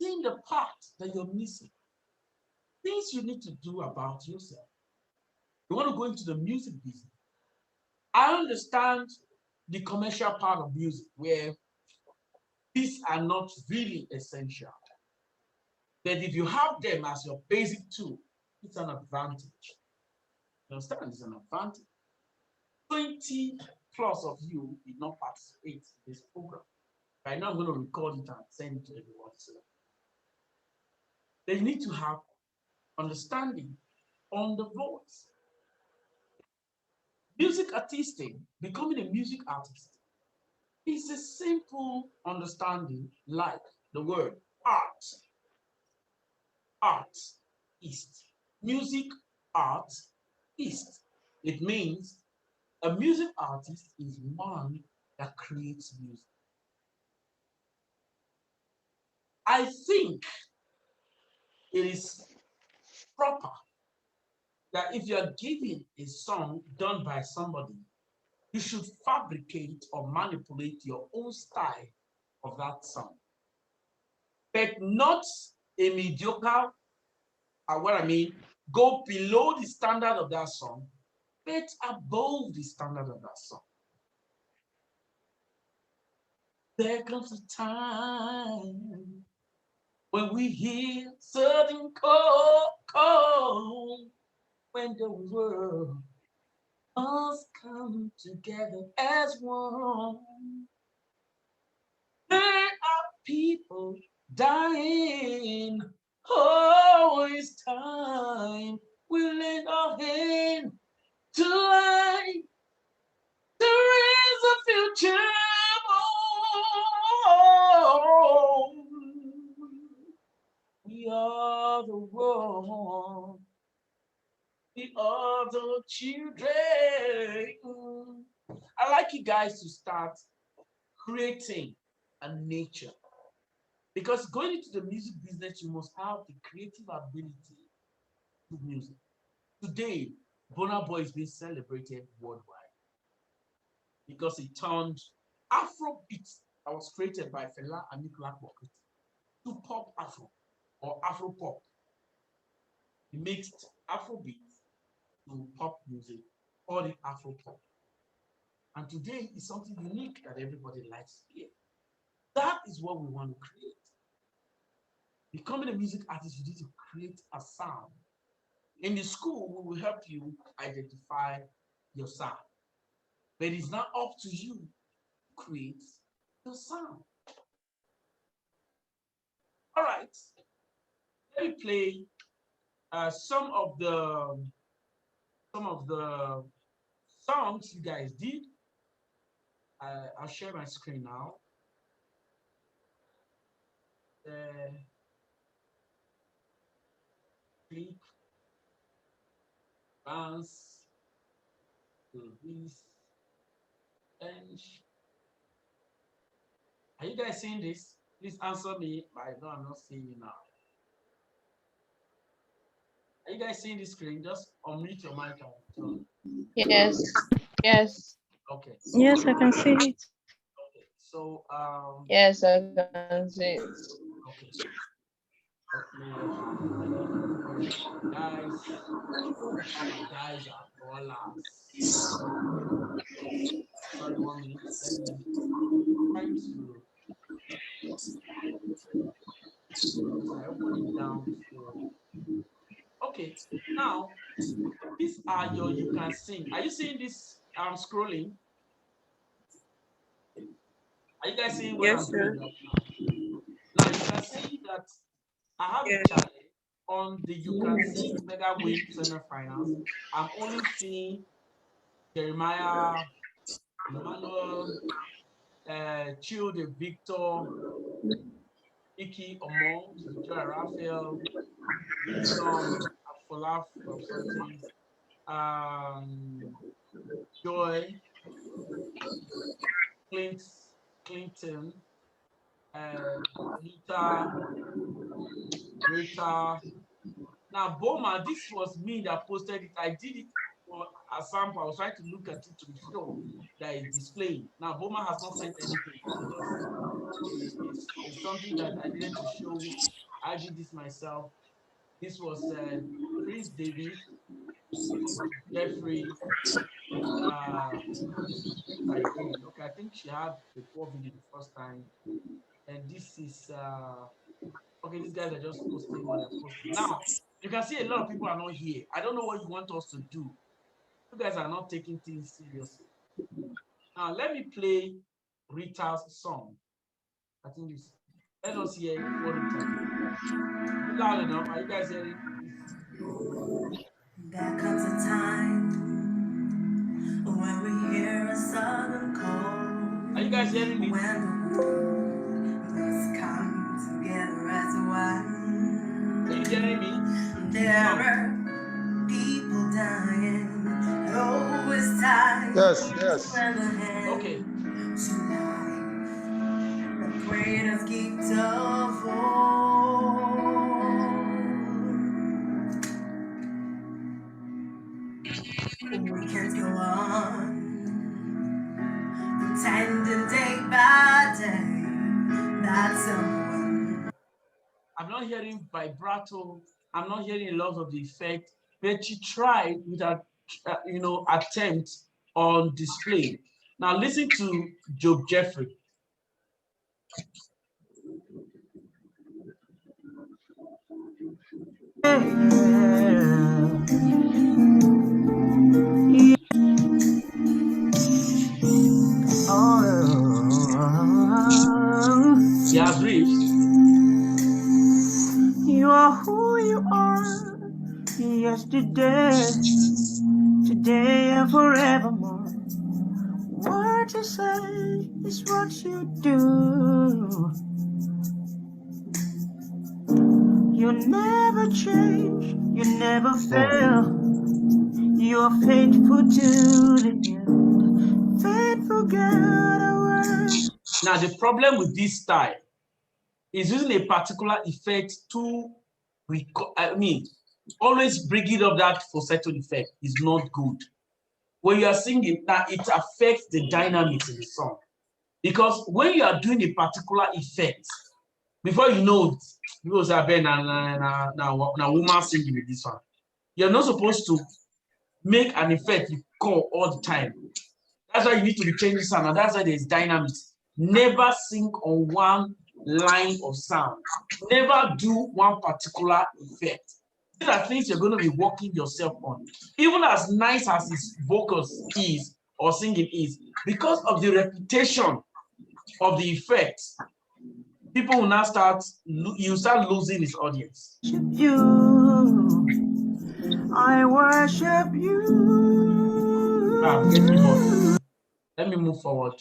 seeing the part that you're missing. Things you need to do about yourself. You want to go into the music business. I understand the commercial part of music where these are not really essential. But if you have them as your basic tool, it's an advantage. You understand? It's an advantage. 20 plus of you did not participate in this program. Right now, I'm going to record it and send it to everyone. So they need to have understanding on the voice. Music artisting, becoming a music artist, is a simple understanding like the word art. Art is music, art is. It means a music artist is one that creates music. I think it is proper that if you're given a song done by somebody, you should fabricate or manipulate your own style of that song. But not a mediocre, what I mean, go below the standard of that song, but above the standard of that song. There comes a time when we hear certain call, when the world must come together as one. There are people dying. Oh, it's time we lend our hand to light. There is a future. Oh, we are the world. the other children. I like you guys to start creating a nature. Because going into the music business, you must have the creative ability to do music. Today, Burna Boy is being celebrated worldwide because he turned Afrobeat that was created by Fela and Nicolas Bokuti to pop Afro or Afro pop. He mixed Afrobeat to pop music, called it Afro pop. And today is something unique that everybody likes to hear. That is what we want to create. Becoming a music artist, you need to create a sound. In the school, we will help you identify your sound. But it's not up to you to create your sound. All right. Let me play some of the songs you guys did. I'll share my screen now. Click, bounce, release, and are you guys seeing this? Please answer me. I know I'm not seeing you now. Are you guys seeing this screen? Just unmute your mic and turn. Yes. Yes. Okay. Yes, I can see it. Okay. So Yes, I can see it. okay. Guys, all my guys are ballers. Sorry, 1 minute. Let me try to. Because I opened it down before. Okay, now these are your You Can Sing. Are you seeing this? I'm scrolling. Are you guys seeing what Yes, I'm doing sir. right now? Now you can see that I have a challenge on the Youcansingmegawin semi-finals. I'm only seeing Jeremiah, Emmanuel, Childe Victor, Iki Omong, Joy Raphael, Wisdom, Afolaf or something, Joy, Clinton, Anita, Rita. Now, Boma, this was me that posted it. I did it for a sample. I was trying to look at it to show that it's displaying. Now, Boma has not sent anything because it's something that I needed to show. I did this myself. This was Prince David, Jeffrey. Okay, I think she had the poor video the first time. And this is, okay, these guys are just posting what they're posting. Now, you can see a lot of people are not here. I don't know what you want us to do. You guys are not taking things seriously. Now, let me play Rita's song. I think this. Let us hear what Rita did. Loud enough. Are you guys hearing? There comes a time when we hear a southern call. Are you guys hearing it? When the world must come together as one. Are you hearing me? There are people dying. Oh, it's time. Yes. To lend a hand Okay. to life. The greatest gift of all. We can't go on pretending day by day that someone. I'm not hearing vibrato. I'm not hearing a lot of the effect. But she tried with her, attempt on display. Now listen to Job Jeffrey. Yes, riffs. You are who you are, yesterday, today and forevermore. What you say is what you do. You never change, you never fail. you're faithful to the end. Faithful God, I worship. Now, the problem with this style is using a particular effect to, always bringing up that falsetto effect is not good. When you are singing, that it affects the dynamics in the song. Because when you are doing a particular effect, before you know it, people say, now woman singing with this one. You're not supposed to make an effect you call all the time. That's why you need to be changing sound, and that's why there's dynamics. Never sing on one line of sound. Never do one particular effect. These are things you're going to be working yourself on. Even as nice as his vocals is or singing is, because of the reputation of the effects, people will now start losing his audience. You, I worship you. Let me move forward.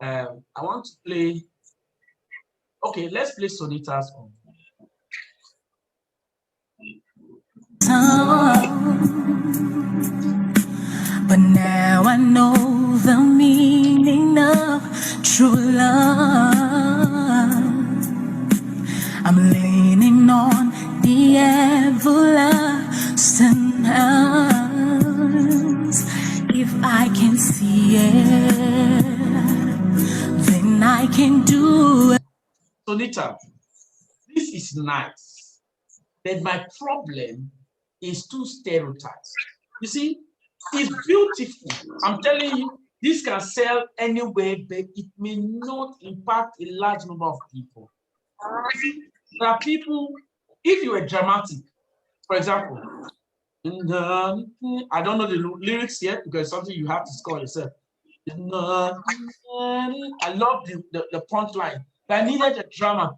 I want to play. Okay, let's play Sonita's song. But now I know the meaning of true love. I'm leaning on the everlasting arms. If I can see it, then I can do it. Sonita, this is nice, but my problem is two stereotypes. You see, it's beautiful. I'm telling you, this can sell anywhere, but it may not impact a large number of people. There are people, if you are dramatic, for example, I don't know the lyrics yet because it's something you have to score yourself. I love the punchline. I needed a drama.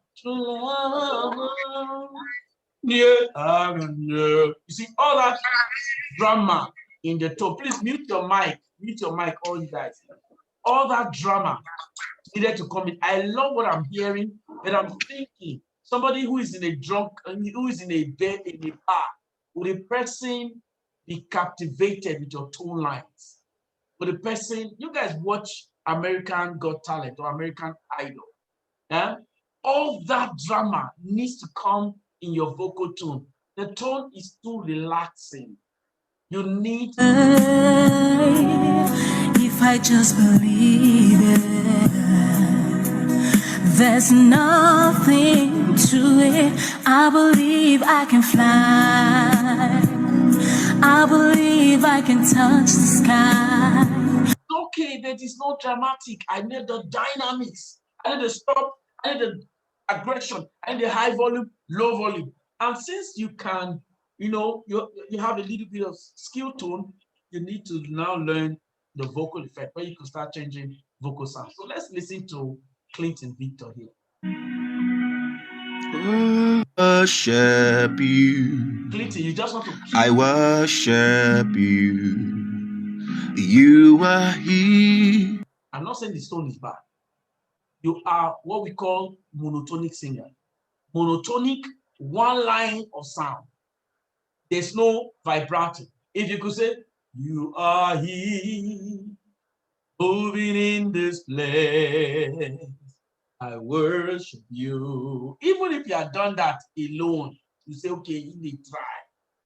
You see, all that drama in the tone. Please mute your mic, all you guys. All that drama needed to come in. I love what I'm hearing, but I'm thinking somebody who is in a who is in a bed in a bar, would a person be captivated with your tone lines? Would a person, you guys watch American Got Talent or American Idol? Yeah? All that drama needs to come in your vocal tone. The tone is too relaxing. You need. If I just believe it, there's nothing to it. I believe I can fly. I believe I can touch the sky. Okay, that is not dramatic. I need the dynamics. I need the stop. I need the aggression. I need the high volume, low volume. And since you can, you have a little bit of skill tone, you need to now learn the vocal effect where you can start changing vocal sound. So let's listen to Clinton Victor here. Worship you. Clinton, you just want to. I worship you. You are here. I'm not saying the tone is bad. You are what we call monotonic singer. Monotonic, one line of sound. There's no vibrato. If you could say, you are here, moving in this place, I worship you. Even if you have done that alone, you say, okay, you need to try.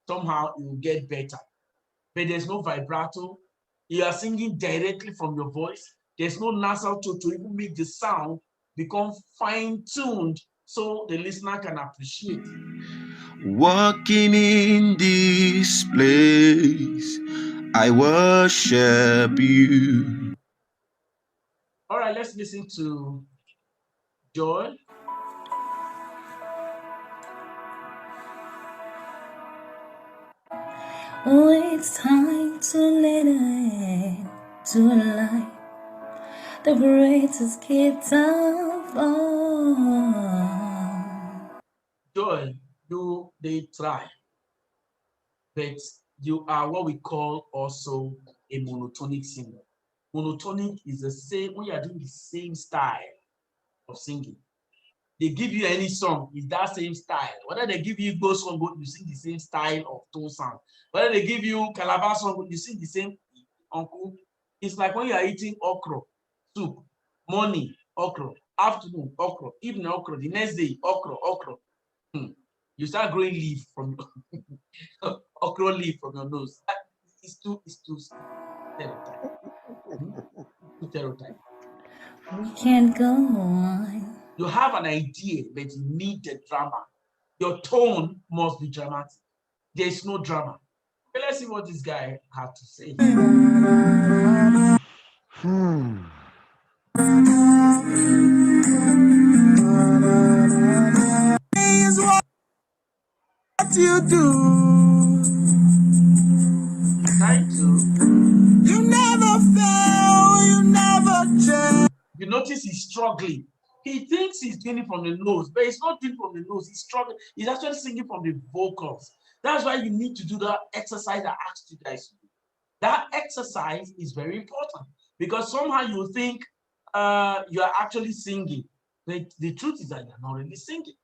Somehow it will get better. But there's no vibrato. You are singing directly from your voice. There's no nasal tone to even make the sound become fine-tuned so the listener can appreciate. Walking in this place, I worship you. All right, let's listen to Joy. Oh, it's time to let in to light the greatest gift of all. Joy, they try, but you are what we call also a monotonic singer. Monotonic is the same when you are doing the same style of singing. they give you any song, it's that same style. Whether they give you Igbo song, you sing the same style of tone sound. Whether they give you Calabar song, you sing the same uncle. It's like when you are eating okra soup, morning okra, afternoon okra, evening okra, the next day okra. You start growing leaf from your okra leaf from your nose. It's too stereotype. Too stereotype. We can't go on. You have an idea, but you need the drama. Your tone must be dramatic. There is no drama. Okay, let's see what this guy had to say. Is what you do. Trying to. You never fail, you never change. You notice he's struggling. He thinks he's doing it from the nose, but he's not doing it from the nose. He's struggling. He's actually singing from the vocals. That's why you need to do that exercise I asked you guys to do. That exercise is very important because somehow you think you are actually singing. The truth is that you're not really singing.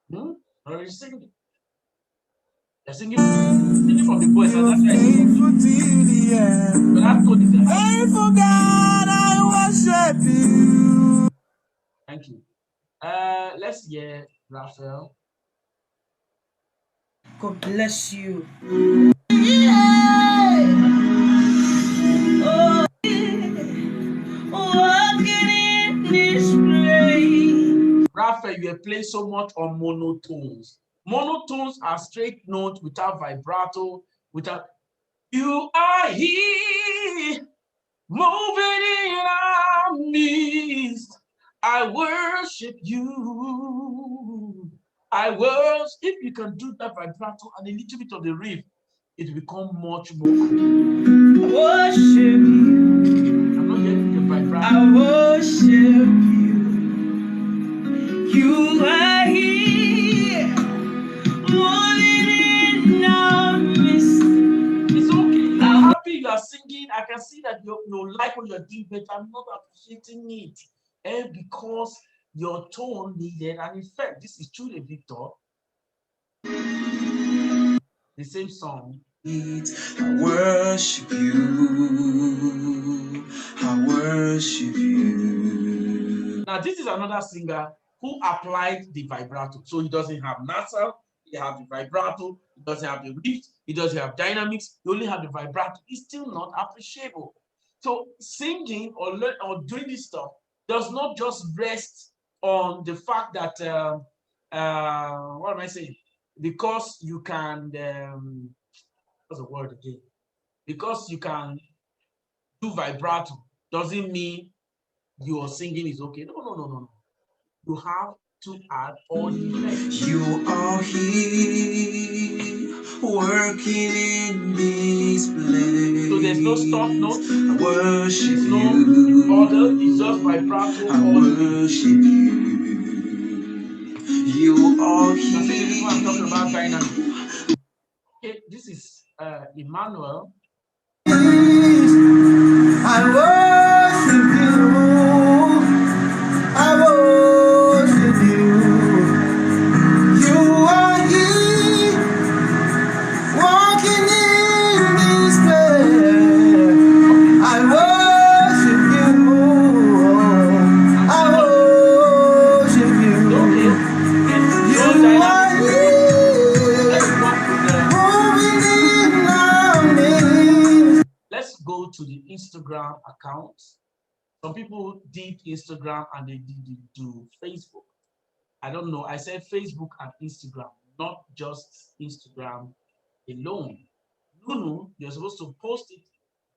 Not really singing. You're singing from the voice, and that's why but that tone is faithful God, I worship you. Thank you. Let's hear Raphael. God bless you. Raphael, you are playing so much on monotones. Monotones are straight notes without vibrato, without. You are here, moving in our midst. I worship you. I worship. If you can do that vibrato and a little bit of the riff, it will become much more. I worship you. I'm not getting the vibrato. I worship you. You are here, moving in our midst. It's okay. I'm happy you are singing. I can see that you like what you're doing, but I'm not appreciating it. And because your tone needed an effect. This is truly Victor. The same song. I worship you. I worship you. Now, this is another singer who applied the vibrato. So he doesn't have nasal, he has the vibrato, he doesn't have the riff, he doesn't have dynamics, he only have the vibrato. It's still not appreciable. So singing or doing this stuff does not just rest on the fact that, what am I saying? Because you can, what's the word again? Because you can do vibrato doesn't mean your singing is okay. No. You have to add all the effects. You are here, working in this place. So there's no stop note. I worship there's no you. order. It's just vibrato. I worship you. You are here. Now, see, this is what I'm talking about dynamics. Okay, this is Emmanuel. I worship you. I worship you. You are here, walking in this place. I worship you. I worship you. You are here, moving in our midst. Let's go to the Instagram account. Some people did Instagram and they did do Facebook. I don't know. I said Facebook and Instagram, not just Instagram alone. Lulu, you're supposed to post it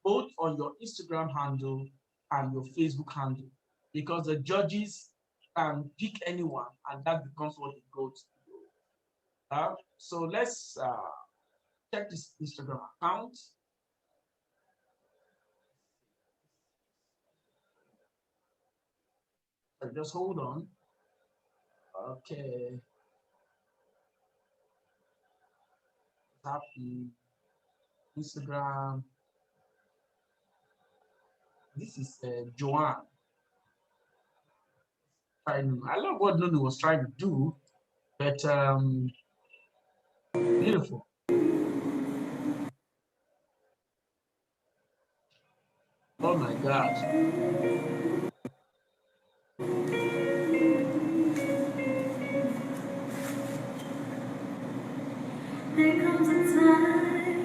both on your Instagram handle and your Facebook handle because the judges can pick anyone and that becomes what it goes to. So let's check this Instagram account. Just hold on. Okay. Happy Instagram. This is Joanne. I love what Nunu was trying to do, but beautiful. Oh my God. There comes a time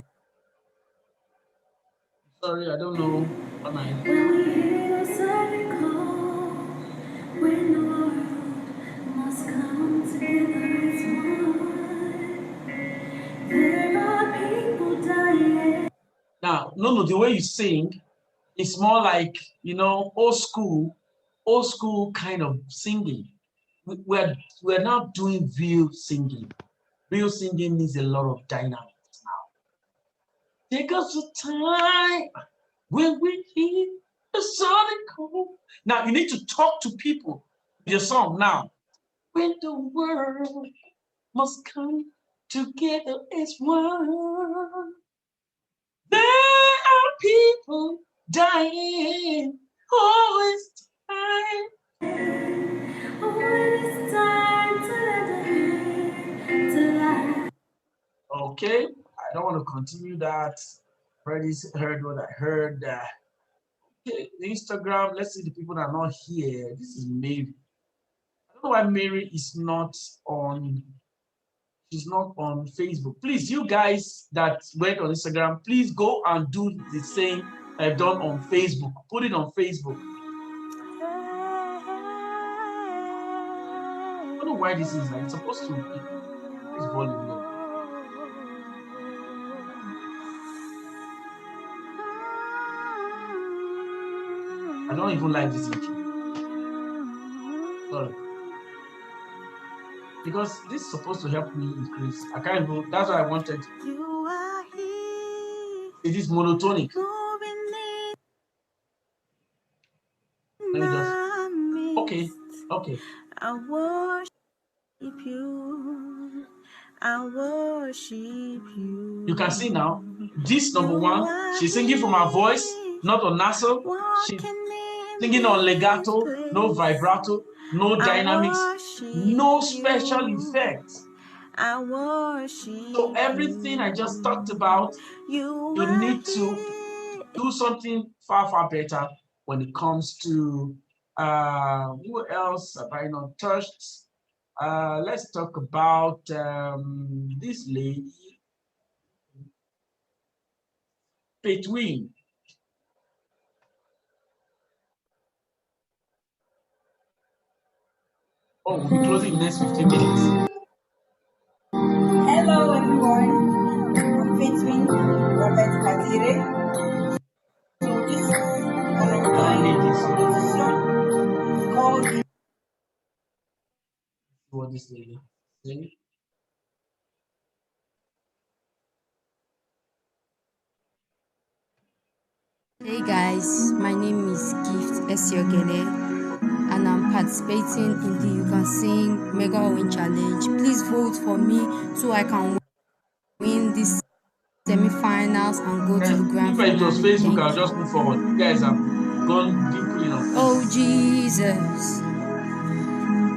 Sorry, I don't know. When when we hear a silent call, when the world must come together as one. There are people dying. Now, no, the way you sing, it's more like, you know, old school kind of singing. We're not doing real singing. Real singing needs a lot of dynamics now. Take us a time when we hear the sonic call. Now you need to talk to people with your song now. When the world must come together as one. There are people dying. Oh, it's time. When it's time to let the hand to life. Okay, I don't want to continue that. Already heard what I heard. Okay, the Instagram, let's see the people that are not here. This is Mary. I don't know why Mary is not on. She's not on Facebook. Please, you guys that went on Instagram, please go and do the same I've done on Facebook. Put it on Facebook. I don't know why this is like it's supposed to be this volume low. I don't even like this intro. Sorry. Because this is supposed to help me increase. I can't go. That's what I wanted. It is monotonic. Let me just. Okay. Okay. I worship you. I worship you. You can see now. This number one, she's singing from her voice, not on nasal. She's singing on legato, no vibrato, no dynamics, no special effects. I worship. So everything I just talked about, you need to do something far better when it comes to who else have I not touched? Let's talk about this lady, between. Oh, we'll be closing in the next 15 minutes. Hello, everyone. I'm Between Robert Kadire. So this is one of my song called What this lady sing? Hey guys, my name is Gift Esiogele and I'm participating in the Youcansingmegawin challenge. Please vote for me so I can win this semi-finals and go to the grand final. If it was Facebook, Thank I'll just move forward. You guys have gone deeply enough. Oh Jesus,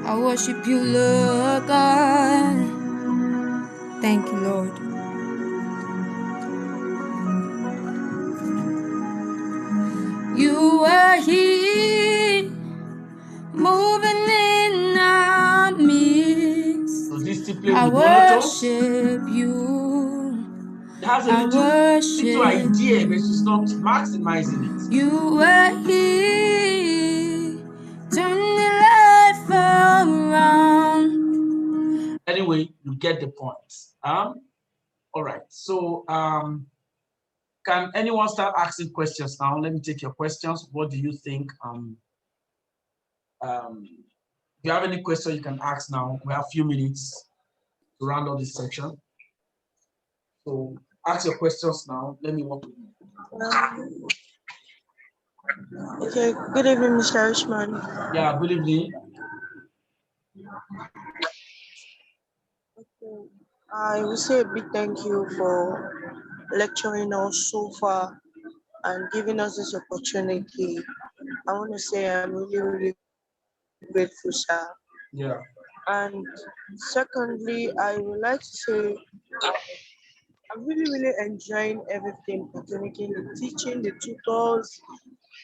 I worship you, Lord God. Thank you, Lord. You are here, moving in our midst. So this still play I with monotones. worship you. It has a little idea, but she's not maximizing it. You are here, turning life around. Anyway, you get the point. All right. So can anyone start asking questions now? Let me take your questions. What do you think? If you have any question, you can ask now. We have a few minutes to round up this section. So ask your questions now. Let me walk with you. Okay, good evening, Mr. Richman. Yeah, good evening. Okay. I will say a big thank you for lecturing us so far and giving us this opportunity. I want to say I'm really grateful, sir. Yeah. And secondly, I would like to say I'm really enjoying everything pertaining the teaching, the tutors,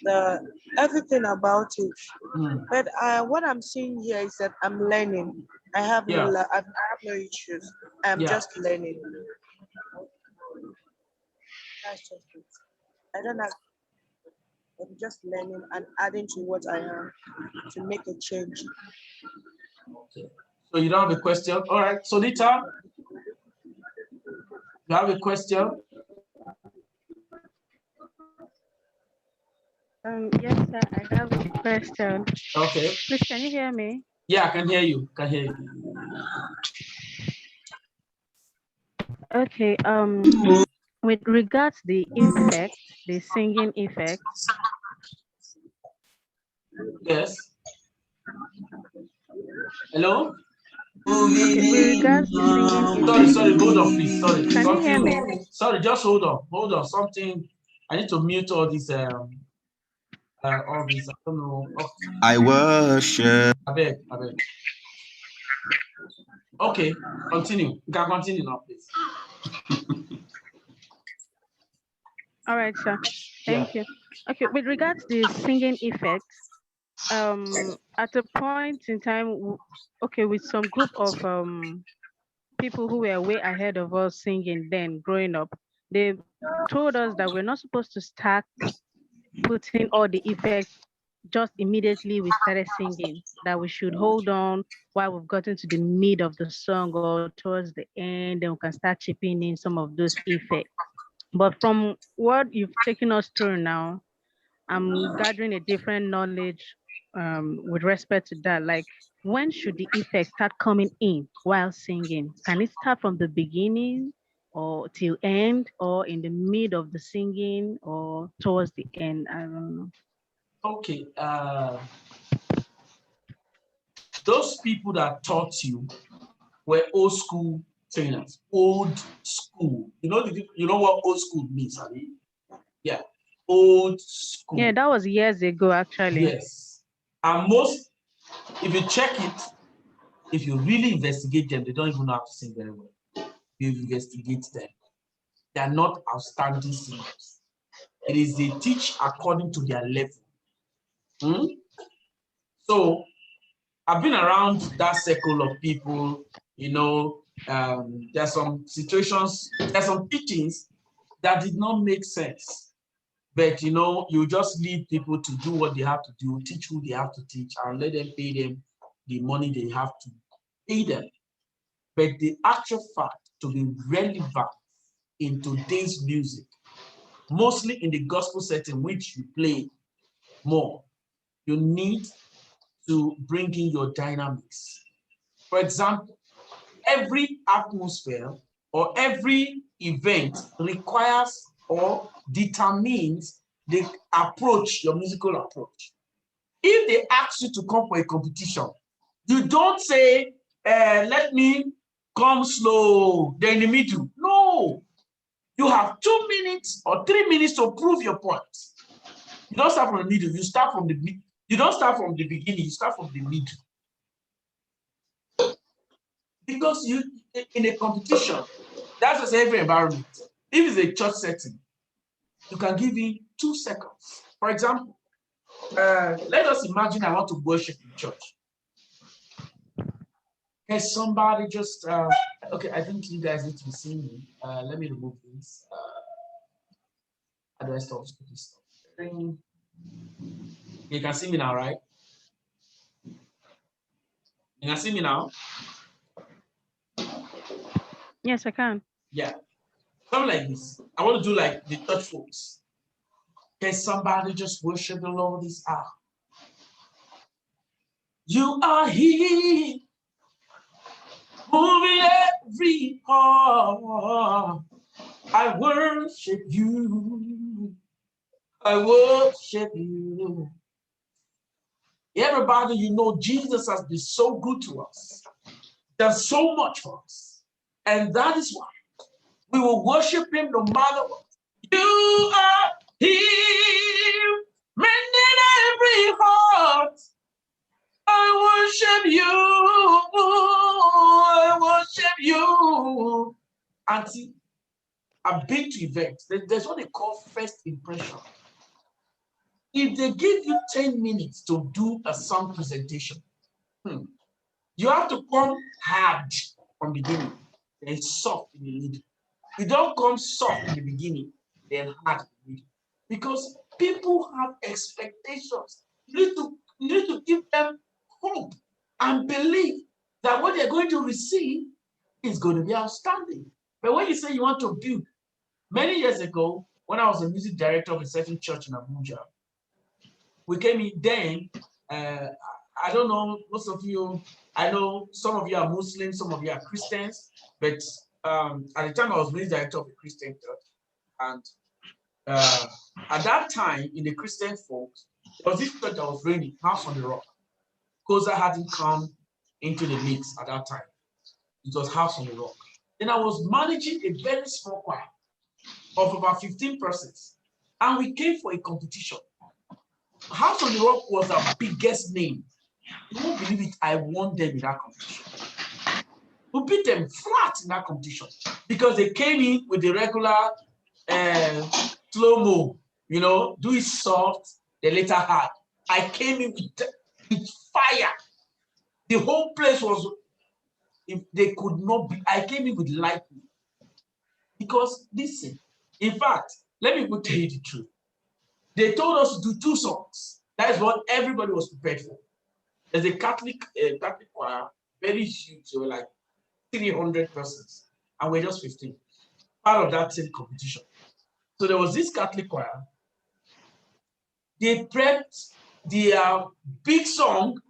the everything about it. But what I'm seeing here is that I'm learning. I have I have no issues. I'm just learning. That's just it. I don't have. I'm just learning and adding to what I am to make a change. Okay. So you don't have a question? All right. So Nita, you have a question? Yes, sir, I have a question. Okay. Please, can you hear me? Yeah, I can hear you. Can hear you. Okay. With regards the effect, the singing effect. Yes. Hello? Okay, with regards to singing effect. Sorry, hold on, please. Sorry. Can you hear me? Sorry, just hold on. Hold on. Something. I need to mute all these all these. I don't know. Okay. I worship. I beg. Okay, continue. You can continue now, please. All right, sir. Thank you. Okay, with regards to the singing effect, at a point in time, okay, with some group of people who were way ahead of us singing then growing up, they told us that we're not supposed to start putting all the effects just immediately we started singing, that we should hold on while we've gotten to the mid of the song or towards the end, then we can start chipping in some of those effects. But from what you've taken us through now, I'm gathering a different knowledge with respect to that. Like, when should the effects start coming in while singing? Can it start from the beginning or till end, or in the mid of the singing or towards the end? I don't know. Okay. Those people that taught you were old school trainers. Old school. You know what old school means, Abi? Yeah. Old school. Yeah, that was years ago, actually. Yes. And most, if you check it, if you really investigate them, they don't even know how to sing very well. You investigate them. They are not outstanding singers. It is they teach according to their level. So I've been around that circle of people, there's some situations, there's some teachings that did not make sense. But you just leave people to do what they have to do, teach who they have to teach, and let them pay them the money they have to pay them. But the actual fact to be relevant in today's music, mostly in the gospel setting, which you play more, you need to bring in your dynamics. For example, every atmosphere or every event requires or determines the approach, your musical approach. If they ask you to come for a competition, you don't say, let me come slow, then in the middle. No, you have 2 minutes or 3 minutes to prove your point. You don't start from the middle, you start from the middle. You don't start from the beginning, you start from the middle. Because you, in a competition, that's just every environment. If it's a church setting, you can give in 2 seconds. For example, let us imagine I want to worship in church. Can somebody just, okay, I think you guys need to be seeing me. Let me remove this. How do I stop this stuff? You can see me now, right? You can see me now? Yes, I can. Yeah. Something like this. I want to do like the church folks. Can somebody just worship the Lord this hour? You are here, moving every heart. I worship you. I worship you. Everybody, Jesus has been so good to us. There's so much for us. And that is why we will worship him no matter what. You are here, mending every heart. I And see, I've been to events. There's what they call first impression. If they give you 10 minutes to do a song presentation, you have to come hard from the beginning, then soft in the middle. You don't come soft in the beginning, then hard in the middle. Because people have expectations. You need to give them hope and believe that what they're going to receive is going to be outstanding. But when you say you want to build, many years ago, when I was a music director of a certain church in Abuja, we came in then, I don't know, most of you, I know some of you are Muslims, some of you are Christians, but at the time I was music director of a Christian church. And at that time, in the Christian folks, there was this church that was raining, House on the Rock. Koza hadn't come into the mix at that time. It was House on the Rock. Then I was managing a very small choir of about 15 persons. And we came for a competition. House on the Rock was our biggest name. You won't believe it, I won them in that competition. We beat them flat in that competition because they came in with the regular slow-mo, you know, do it soft, the later hard. I came in with fire. The whole place was, if they could not be, I came in with lightning. Because listen, in fact, let me tell you the truth. They told us to do 2 songs. That is what everybody was prepared for. There's a Catholic choir, very huge, they were like 300 persons, and we're just 15. Part of that same competition. So there was this Catholic choir. They prepped the big song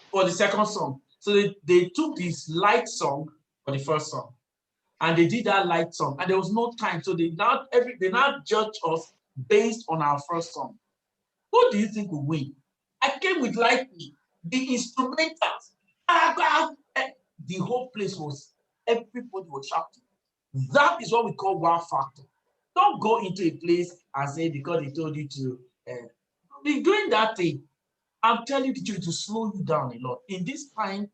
for the second song. So they took this light song for the first song, and they did that light song, and there was no time. So they now judge us based on our first song. Who do you think will win? I came with lightning, the instrumentals, the whole place was, everybody was shouting. That is what we call wow factor. Don't go into a place and say because they told you to be doing that thing. I'm telling you the truth, to slow you down a lot. In this time,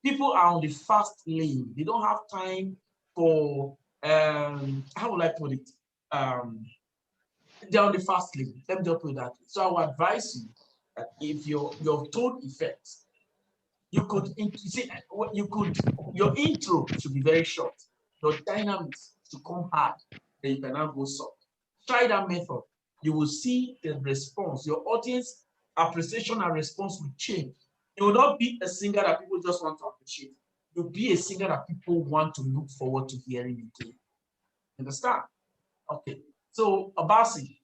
people are on the fast lane. They don't have time for how would I put it? They're on the fast lane. Let me just put it that way. So I would advise you that if your tone effects, your intro should be very short. Your dynamics should come hard, then you can now go soft. Try that method. You will see the response. Your audience appreciation and response will change. You will not be a singer that people just want to appreciate. You'll be a singer that people want to look forward to hearing again. Understand? Okay. So, Abasi.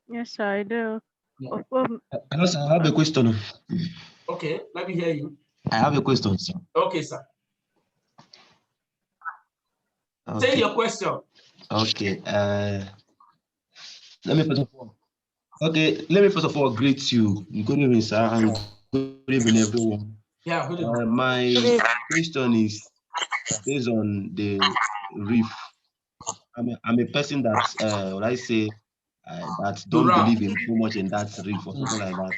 Yes, I do. Yeah. Hello, sir, I have a question. Okay, let me hear you. I have a question, sir. Okay, sir. Okay. Say your question. Okay. Let me first of all greet you. Good evening, sir, and good evening, everyone. Yeah, good evening. My question is based on the riff. I'm a person that what I say that don't believe in too much in that riff or something like that.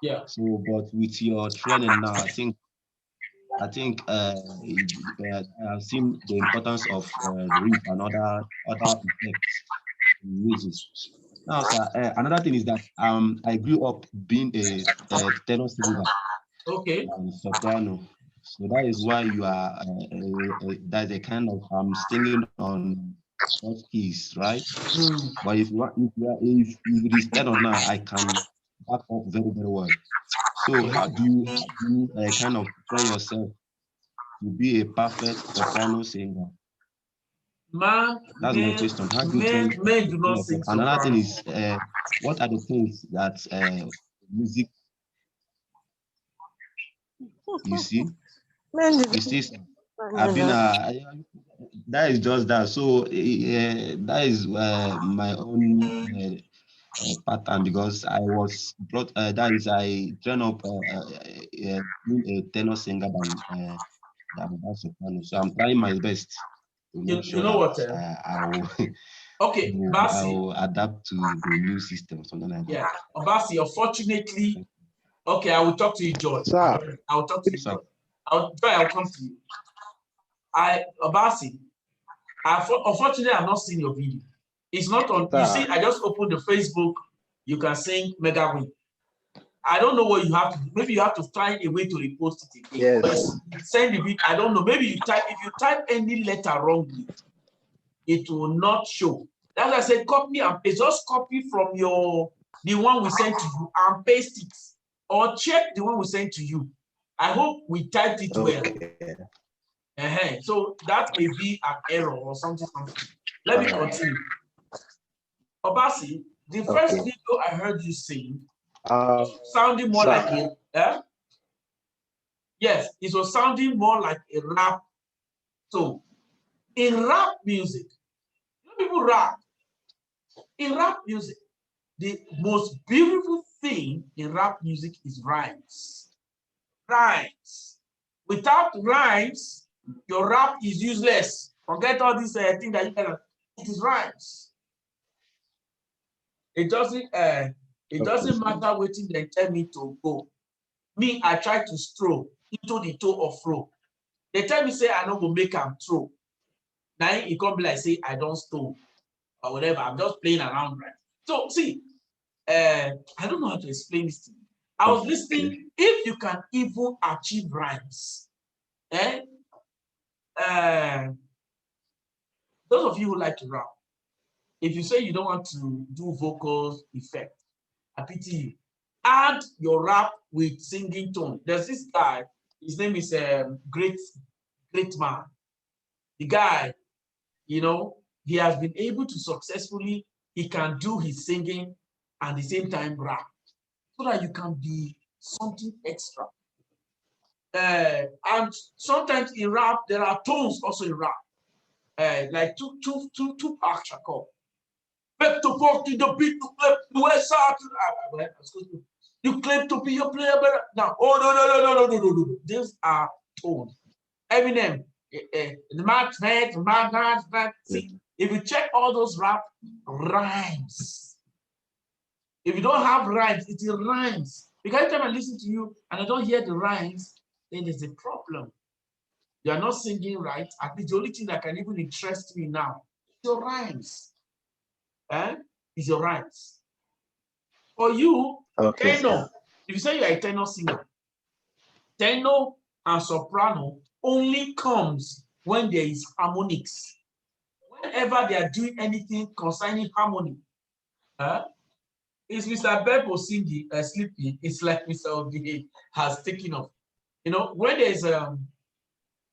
Yeah. So, but with your training now, I think I have seen the importance of the riff and other effects in music. Now, sir, another thing is that I grew up being a tenor singer. Okay. Soprano. So that is why you are that's a kind of singing on such keys, right? But if it is tenor now, I can back up very, very well. So how do you kind of train yourself to be a perfect soprano singer? That's my question. How do you train yourself? Another thing is, what are the things that music? You see, I've been that is just that. So that is my own pattern because I was brought. That is, I trained up being a tenor singer than soprano. So I'm trying my best to make sure that I will. Okay, I will adapt to the new system, something like that. Yeah, Obasi, unfortunately, okay, I will talk to you, George. I will talk to you, George. I'll come to you. Obasi, Unfortunately, I've not seen your video. It's not on. You see, I just opened the Facebook. You can sing Megawin. I don't know what you have to do. Maybe you have to find a way to repost it again. Yes. Send the video. I don't know. Maybe you type, if you type any letter wrongly, it will not show. That's why I said copy and paste. Just copy from the one we sent to you and paste it. Or check the one we sent to you. I hope we typed it well. So that may be an error or something. Let me continue. Obasi, the first video I heard you sing, sounding more like a yes, it was sounding more like a rap. So in rap music, people rap. In rap music, the most beautiful thing in rap music is rhymes. Rhymes. Without rhymes, your rap is useless. Forget all these things that you can. It is rhymes. It doesn't matter what they tell me to go. Me, I try to stroll into the toe of flow. They tell me say I don't go make them throw. Now it can't be like say I don't stole or whatever. I'm just playing around, right? So see, I don't know how to explain this to you. I was listening. If you can even achieve rhymes, those of you who like to rap, if you say you don't want to do vocals effect, I pity you. Add your rap with singing tone. There's this guy, his name is Great Man. The guy, you know, he has been able to successfully, he can do his singing and at the same time rap, so that you can be something extra. And sometimes in rap, there are tones also in rap. Like two parts are called. The beat the west side. You claim to be a player, but now, oh no. These are tones. Eminem, the match, see, if you check all those rap rhymes, if you don't have rhymes, it rhymes. Because every time I listen to you and I don't hear the rhymes, then there's a problem. You are not singing right. I think the only thing that can even interest me now is your rhymes. Is your rhymes. For you, tenor, if you say you're a tenor singer, tenor and soprano only comes when there is harmonics. Whenever they are doing anything concerning harmony, is Mr. Beppo singing, sleeping, it's like Mr. Obi has taken off. You know, when there's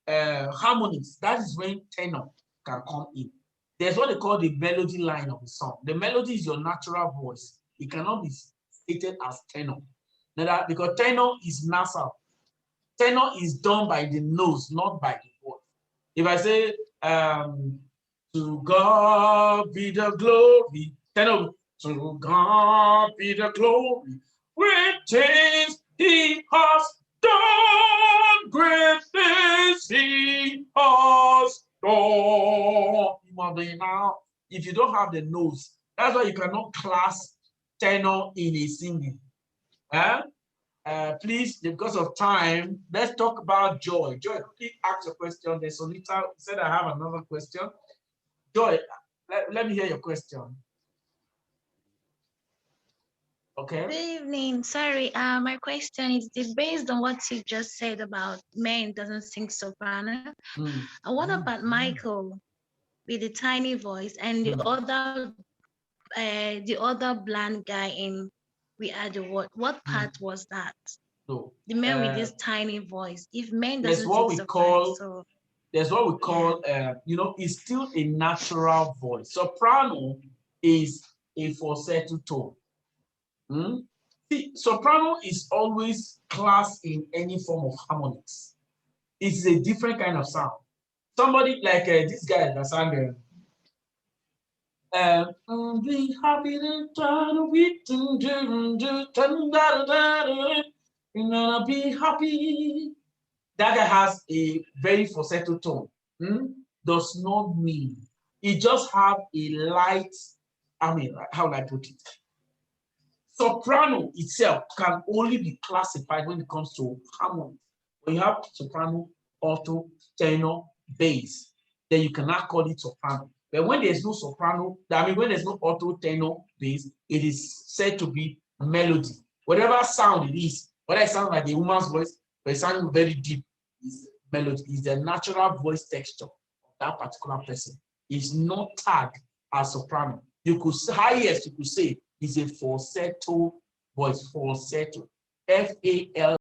harmonies, that is when tenor can come in. There's what they call the melody line of the song. The melody is your natural voice. It cannot be stated as tenor. Now, because tenor is nasal. Tenor is done by the nose, not by the voice. If I say, to God be the glory, tenor, to God be the glory, great things he has done, great things he has done. Now, if you don't have the nose, that's why you cannot class tenor in a singing. Please, because of time, let's talk about Joy. Joy, quickly ask a question. There's Solita said I have another question. Joy, let me hear your question. Okay. Good evening. Sorry, my question is based on what you just said about men doesn't sing soprano. What about Michael with the tiny voice and the other bland guy in We Are the World? What part was that? No. The man with this tiny voice. If men doesn't sing soprano, there's what we call, you know, it's still a natural voice. Soprano is a falsetto tone. See, soprano is always classed in any form of harmonics. It's a different kind of sound. Somebody like this guy that sang be happy to try to be happy. That guy has a very falsetto tone. Does not mean it just have a light. I mean, how will I put it? Soprano itself can only be classified when it comes to harmony. When you have soprano, alto, tenor, bass. then you cannot call it soprano. But when there's no soprano, I mean, when there's no alto, tenor, bass, it is said to be melody. Whatever sound it is, whether it sounds like a woman's voice, but it sounds very deep, is melody, is the natural voice texture of that particular person. It's not tagged as soprano. You could say, highest you could say is a falsetto voice, falsetto, FAL